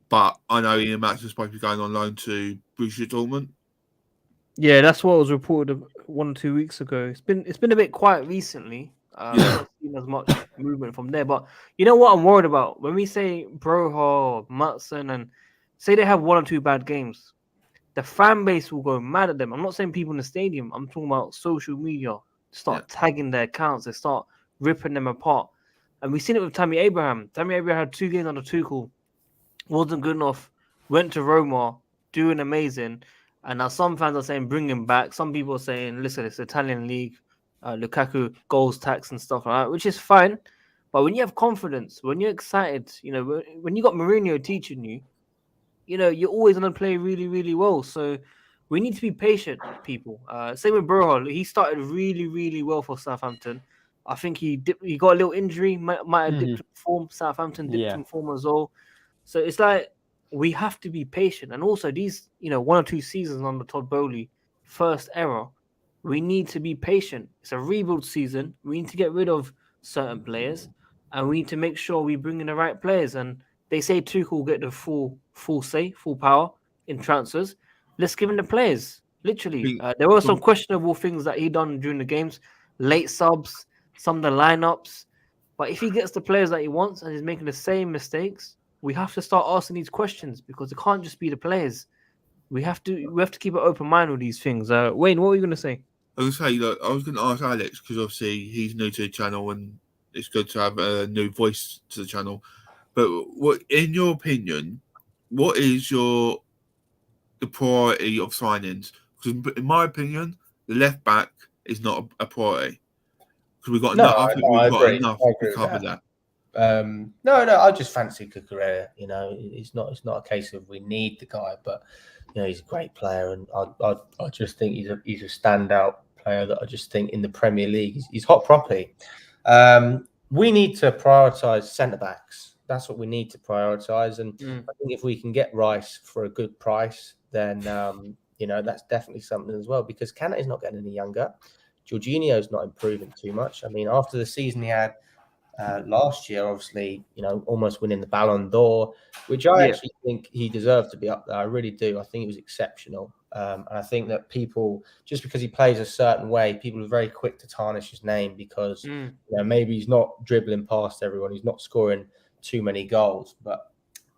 But I know Ian Matson's supposed to be going on loan to Borussia Dortmund. Yeah, that's what was reported 1 or 2 weeks ago. It's been a bit quiet recently. I've not seen as much movement from there. But you know what I'm worried about? When we say Broha, Matson, and say they have 1 or 2 bad games, the fan base will go mad at them. I'm not saying people in the stadium. I'm talking about social media. Start tagging their accounts. They start ripping them apart. And we've seen it with Tammy Abraham. Tammy Abraham had 2 games under Tuchel. Wasn't good enough. Went to Roma, doing amazing. And now some fans are saying bring him back. Some people are saying, listen, it's Italian league, Lukaku goals tax and stuff like that, which is fine. But when you have confidence, when you're excited, you know, when you got Mourinho teaching you, you know, you're always going to play really, really well. So we need to be patient, people. Same with Broha. He started really, really well for Southampton. I think he got a little injury, might have dipped in form. Southampton dipped in form as well. So it's like, we have to be patient. And also these, you know, 1 or 2 seasons under Todd Bowley, first era, we need to be patient. It's a rebuild season. We need to get rid of certain players, and we need to make sure we bring in the right players. And they say Tuchel will get the full say, full power in transfers. Let's give him the players. Literally, there were some questionable things that he done during the games, late subs, some of the lineups. But if he gets the players that he wants and he's making the same mistakes, we have to start asking these questions because it can't just be the players. We have to keep an open mind with these things. Wayne, what were you going to say? I was going to say, look, I was going to ask Alex because obviously he's new to the channel and it's good to have a new voice to the channel. But what, in your opinion, what is the priority of signings? Because in my opinion, the left back is not a priority because we've got enough. I think we've got enough to cover that. No, I just fancy Cucurella. You know, it's not a case of we need the guy, but you know he's a great player, and I just think he's a standout player that I just think in the Premier League he's hot property. We need to prioritise centre backs. That's what we need to prioritise, and I think if we can get Rice for a good price, then you know that's definitely something as well. Because Kante is not getting any younger, Jorginho's not improving too much. I mean, after the season he had last year, obviously, you know, almost winning the Ballon d'Or, which I actually think he deserved to be up there. I really do. I think he was exceptional. And I think that people, just because he plays a certain way, people are very quick to tarnish his name because you know, maybe he's not dribbling past everyone. He's not scoring too many goals. But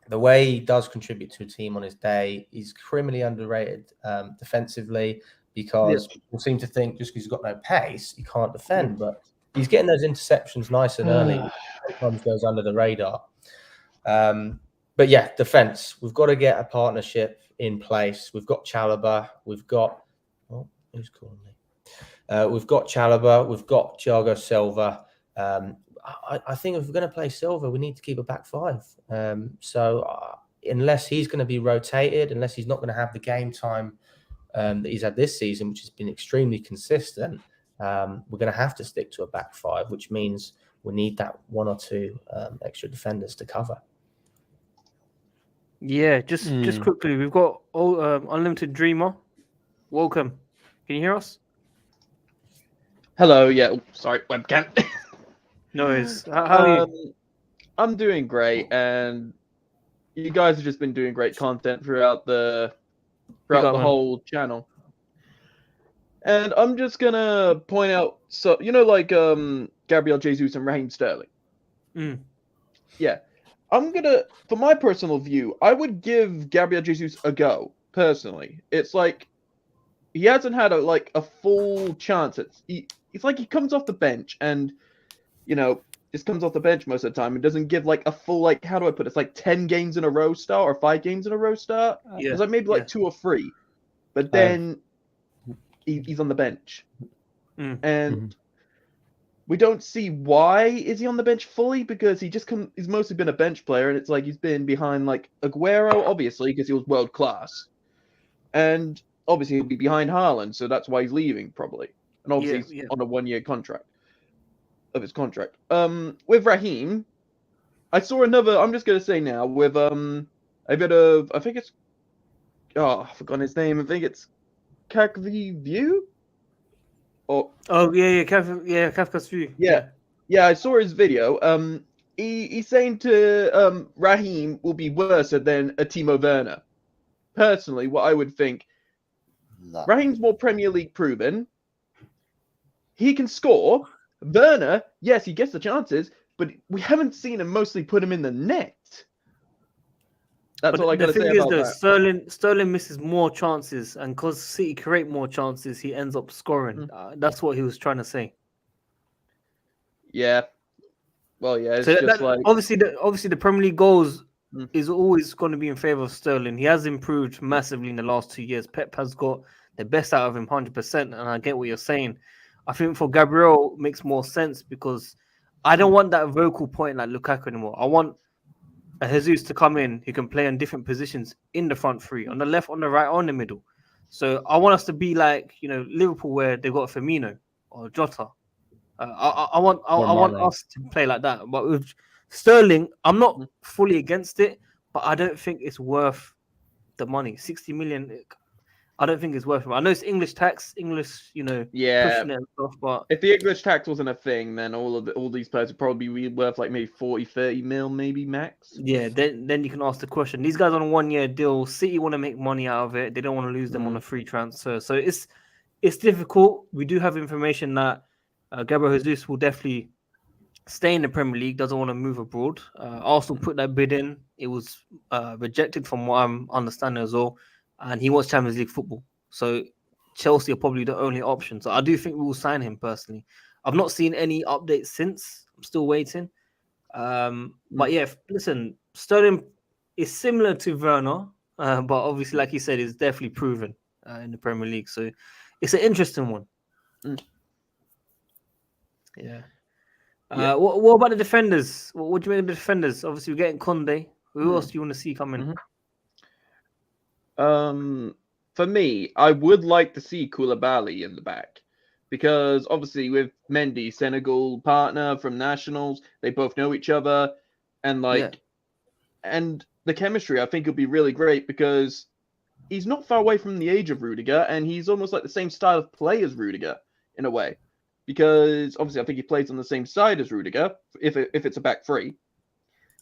the way he does contribute to a team on his day, he's criminally underrated defensively because people seem to think just because he's got no pace, he can't defend. But he's getting those interceptions nice and early, which sometimes goes under the radar. But yeah, defense. We've got to get a partnership in place. We've got Chalobah. We've got who's calling me? We've got Chalobah. We've got Thiago Silva. I think if we're going to play Silva, we need to keep a back five. So unless he's going to be rotated, unless he's not going to have the game time that he's had this season, which has been extremely consistent, we're going to have to stick to a back five, which means we need that one or two extra defenders to cover. Yeah, just quickly, we've got Unlimited Dreamer. Welcome. Can you hear us? Hello. Yeah. Sorry, webcam. No worries. How are you? I'm doing great, and you guys have just been doing great content throughout the whole channel. And I'm just gonna point out, so you know, like Gabriel Jesus and Raheem Sterling. Yeah, I'm gonna, for my personal view, I would give Gabriel Jesus a go. Personally, it's like he hasn't had a full chance. It's like he comes off the bench and, you know, just comes off the bench most of the time and doesn't give like a full, like, how do I put it? It's like 10 games in a row start or 5 games in a row start. It's like maybe like 2 or 3, but then he's on the bench, and we don't see why is he on the bench fully, because he's mostly been a bench player, and it's like he's been behind like Aguero, obviously, because he was world class, and obviously he'll be behind Haaland, so that's why he's leaving probably, and obviously he's on a 1-year contract of his contract. With Raheem, I saw another. I'm just gonna say now with I think it's I forgot his name. I think it's Kakvi View. Kafka's View. Yeah, I saw his video. He's saying to Raheem will be worse than a Timo Werner. Personally, what I would think, Raheem's more Premier League proven. He can score. Werner, yes, he gets the chances, but we haven't seen him mostly put him in the net. That's all I gotta say about that. Sterling misses more chances, and because City create more chances, he ends up scoring. That's what he was trying to say. Yeah. Well, yeah. It's so just like obviously the Premier League goals is always going to be in favor of Sterling. He has improved massively in the last 2 years. Pep has got the best out of him 100%, and I get what you're saying. I think for Gabriel makes more sense because I don't want that vocal point like Lukaku anymore. I want a Jesus to come in who can play on different positions in the front three, on the left, on the right, or in the middle. So I want us to be like, you know, Liverpool, where they've got Firmino or Jota. I want us to play like that. But with Sterling, I'm not fully against it, but I don't think it's worth the money. 60 million. I don't think it's worth it. I know it's English tax, English, Yeah. pushing it and stuff, but If the English tax wasn't a thing, then all these players would probably be worth like maybe 40, 30 mil, maybe max. yeah, then you can ask the question. These guys on a 1-year deal. City want to make money out of it. They don't want to lose them on a free transfer. So it's difficult. We do have information that Gabriel Jesus will definitely stay in the Premier League. Doesn't want to move abroad. Arsenal put that bid in. It was rejected from what I'm understanding as well. And he wants Champions League football. So Chelsea are probably the only option. So I do think we will sign him personally. I've not seen any updates since. I'm still waiting. But yeah, listen, Sterling is similar to Werner, but obviously, like you said, it's definitely proven in the Premier League. So it's an interesting one. Yeah. What about the defenders? What do you make of the defenders? Obviously, we're getting Koundé. Who else do you want to see coming? For me, I would like to see Koulibaly in the back. Because obviously with Mendy, Senegal partner from Nationals, they both know each other. And and the chemistry, I think, will be really great because he's not far away from the age of Rudiger, and he's almost like the same style of play as Rudiger in a way. Because obviously I think he plays on the same side as Rudiger, if it's a back three.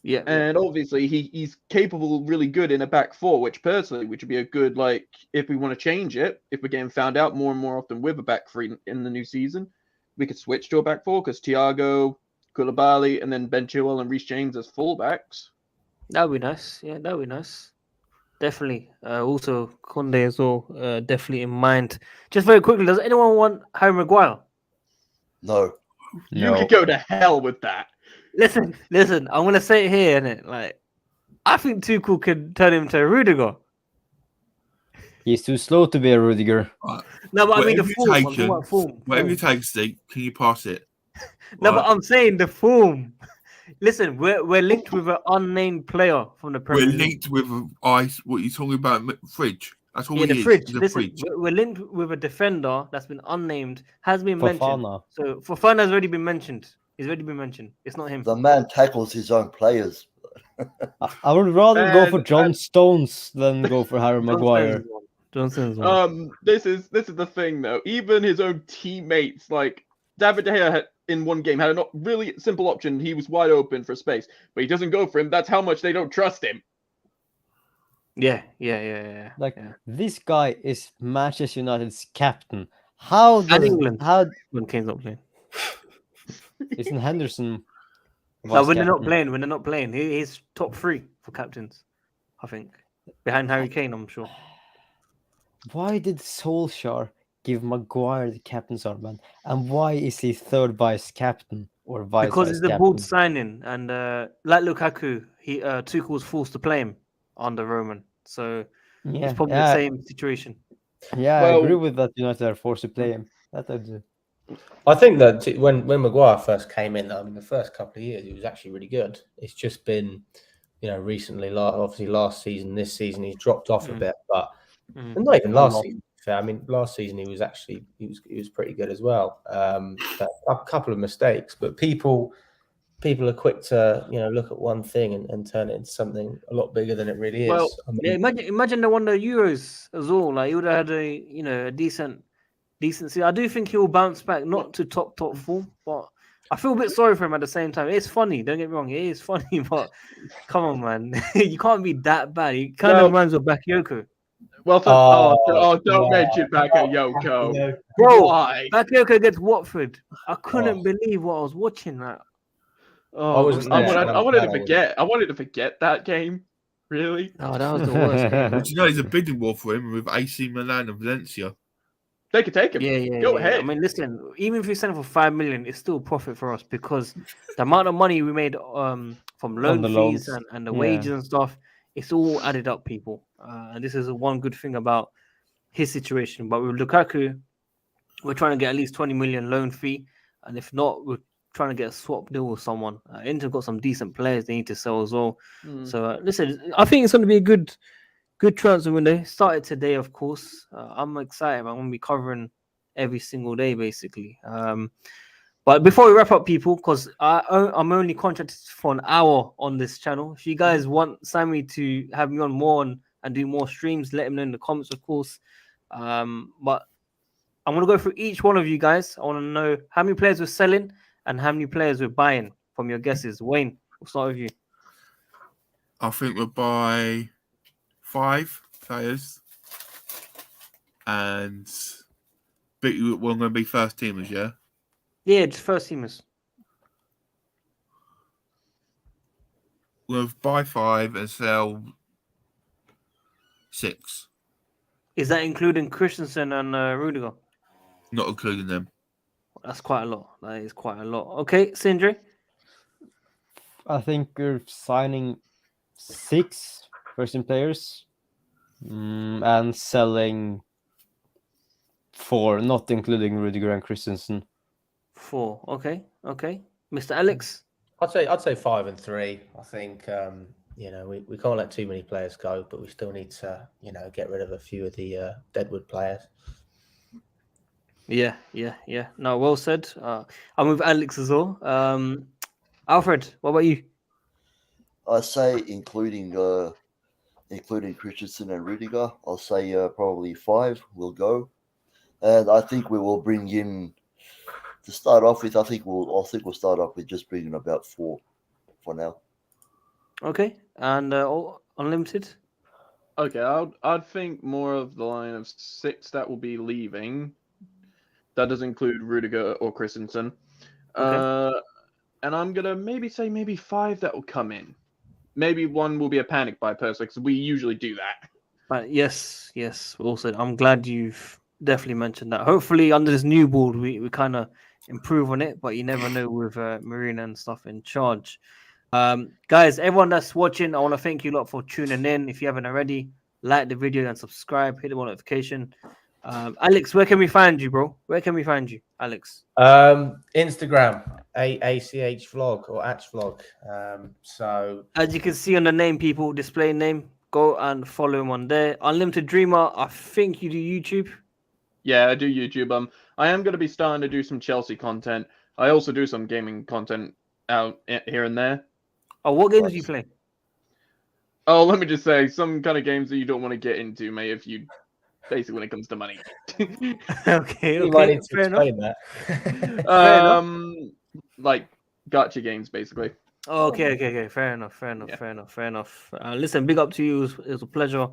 Yeah. And obviously he's capable, really good in a back four, which would be a good, like, if we want to change it, if we're getting found out more and more often with a back three in the new season, we could switch to a back four because Thiago, Koulibaly, and then Ben Chilwell and Reece James as fullbacks. That would be nice. Yeah, that would be nice. Definitely. Also, Koundé as well, definitely in mind. Just very quickly, does anyone want Harry Maguire? No. You could go to hell with that. Listen, I'm gonna say it here, innit? Like, I think Tuchel could turn him into a Rudiger. He's too slow to be a Rudiger. No, but I mean the Whatever form. you're I'm talking taking, about form. whatever you take, Steve, can you pass it? No, but I'm saying the form. Listen, we're linked with an unnamed player from the Premier We're League. linked with ice. What are you talking about? Fridge. That's all Yeah, he the is. fridge. He's a Listen, fridge. we're linked with a defender that's been unnamed, has been mentioned. Fofana. So Fofana has already been mentioned. He's already been mentioned. It's not him. The man tackles his own players. I would rather go for And- John Stones than go for Harry Maguire. Johnson's one. This is the thing though. Even his own teammates, like David De Gea, in one game had a really simple option. He was wide open for space, but he doesn't go for him. That's how much they don't trust him. Yeah. Like yeah. this guy is Manchester United's captain. How And does England. how When Kane's not playing. isn't Henderson? No, when they're not vice-captain? playing, he's top 3 for captains, I think. Behind Harry Kane, I'm sure. Why did Solskjaer give Maguire the captain's armband, and why is he third vice captain or vice? Because it's the board signing, and like Lukaku, Tuchel was forced to play him under Roman, so it's probably the same situation. Yeah, Well- I agree with that. United are forced to play him. That I do. I think that when Maguire first came in, I mean, the first couple of years, he was actually really good. It's just been, recently, obviously last season, this season, he's dropped off a bit, but not even last season. I mean, last season he was pretty good as well. A couple of mistakes, but people are quick to look at one thing and turn it into something a lot bigger than it really is. Well, I mean, yeah, imagine they won the Euros as well. Like he would have had a decent season. I do think he will bounce back, not to top form, but I feel a bit sorry for him at the same time. It's funny, don't get me wrong, it is funny, but come on, man, you can't be that bad. He kind of reminds me of Bakayoko. Well, don't mention Bakayoko. Bro, Why? Bakayoko against Watford. I couldn't believe what I was watching. That. Oh, wasn't I there. wanted to forget. I wanted to forget that game. Really? Oh, that was the worst game. But you know, there's a bidding war for him with AC Milan and Valencia. They could take him. Yeah. Go ahead. I mean, listen, even if we sell him for 5 million, it's still profit for us because the amount of money we made from loan fees and the wages and stuff, it's all added up, people. And this is one good thing about his situation. But with Lukaku, we're trying to get at least 20 million loan fee, and if not, we're trying to get a swap deal with someone. Inter got some decent players they need to sell as well. So listen, I think it's going to be a good transfer window. Started today, of course. I'm excited. I'm going to be covering every single day, basically. But before we wrap up, people, because I'm only contracted for an hour on this channel. If you guys want Sammy to have me on more and do more streams, let him know in the comments, of course. But I'm gonna go through each one of you guys. I want to know how many players we're selling and how many players we're buying from your guesses. Wayne, we'll start with you. I think we'll buy 5 players, and we're going to be first teamers, yeah? Yeah, just first teamers. We'll buy 5 and sell 6, Is that including Christensen and Rudiger? not including them. That's quite a lot. That is quite a lot. Okay, Sindri. I think we're signing 6 first-team players and selling 4, not including Rudiger and Christensen. 4. Okay. Mr. Alex. I'd say 5 and 3. I think we can't let too many players go, but we still need to get rid of a few of the deadwood players. Yeah. No, well said. I'm with Alex as well. Alfred, what about you? I say including Christensen and Rudiger, I'll say probably 5 will go, and I think we will bring in to start off with. I think we'll start off with just bringing about 4 for now. Okay, and unlimited. Okay, I'd think more of the line of 6 that will be leaving. That does include Rudiger or Christensen. Okay. And I'm gonna maybe say 5 that will come in. Maybe 1 will be a panic buy personally, because we usually do that. But yes. Also, I'm glad you've definitely mentioned that. Hopefully, under this new board, we kind of improve on it. But you never know with Marina and stuff in charge. Guys, everyone that's watching, I want to thank you a lot for tuning in. If you haven't already, like the video and subscribe. Hit the notification. Alex, where can we find you, bro? Where can we find you, Alex? Instagram, ACH vlog or Ach vlog. So as you can see on the name, people, display name, go and follow him on there. Unlimited Dreamer, I think you do YouTube. Yeah, I do YouTube. I am going to be starting to do some Chelsea content. I also do some gaming content out here and there. Oh, what games do you play? Oh, let me just say, some kind of games that you don't want to get into, mate, if you basically when it comes to money. Okay, you might need to fair explain enough. that. Like gacha games, basically. Okay. Fair enough. Listen, big up to you. It was a pleasure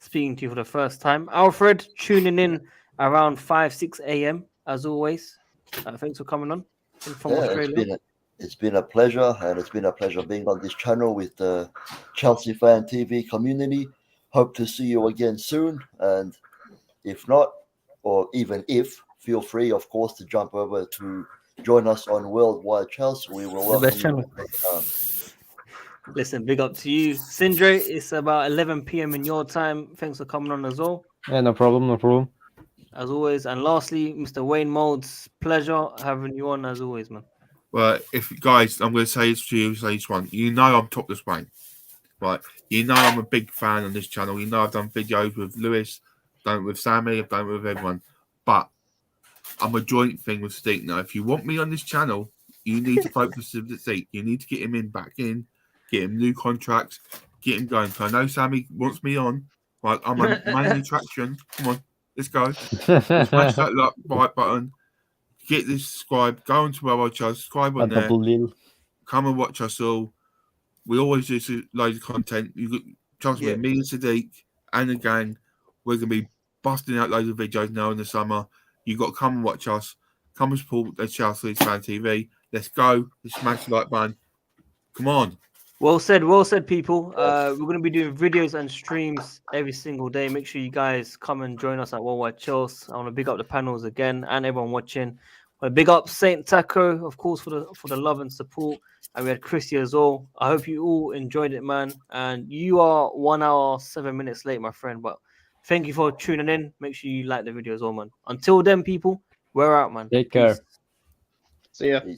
speaking to you for the first time. Alfred, tuning in around 5-6 a.m. as always. Thanks for coming on from Australia. It's been a pleasure, and it's been a pleasure being on this channel with the Chelsea Fan TV community. Hope to see you again soon, and if not, or even if, feel free, of course, to jump over to join us on Worldwide Chelsea. We will welcome you. Listen, big up to you. Sindre, it's about 11 p.m. in your time. Thanks for coming on as well. Yeah, no problem. As always. And lastly, Mr. Wayne Molds, pleasure having you on as always, man. Well, if guys, I'm going to say this to you, say this one. You know I'm topless Wayne, right? You know I'm a big fan on this channel. You know I've done videos with Lewis, done it with Sammy, I've done it with everyone. But I'm a joint thing with Steak now. If you want me on this channel, you need to focus on the Steak. You need to get him back in, get him new contracts, get him going. So I know Sammy wants me on. Right, I'm a main attraction. Come on, let's go. Smash that like button. Get this subscribe. Go on to our channel. Subscribe on there. Come and watch us all. We always do loads of content. Trust me, me and Sadiq and the gang, we're going to be busting out loads of videos now in the summer. You got to come and watch us. Come and support the Chelsea Fan TV. Let's go. Let's smash the like button. Come on. Well said, people. We're going to be doing videos and streams every single day. Make sure you guys come and join us at Worldwide Chills. I want to big up the panels again and everyone watching. Big up Saint Taco, of course, for the love and support. And we had Chrissy as well. I hope you all enjoyed it, man. And you are 1 hour, 7 minutes late, my friend. But thank you for tuning in. Make sure you like the video as well, man. Until then, people, we're out, man. Take care. See ya.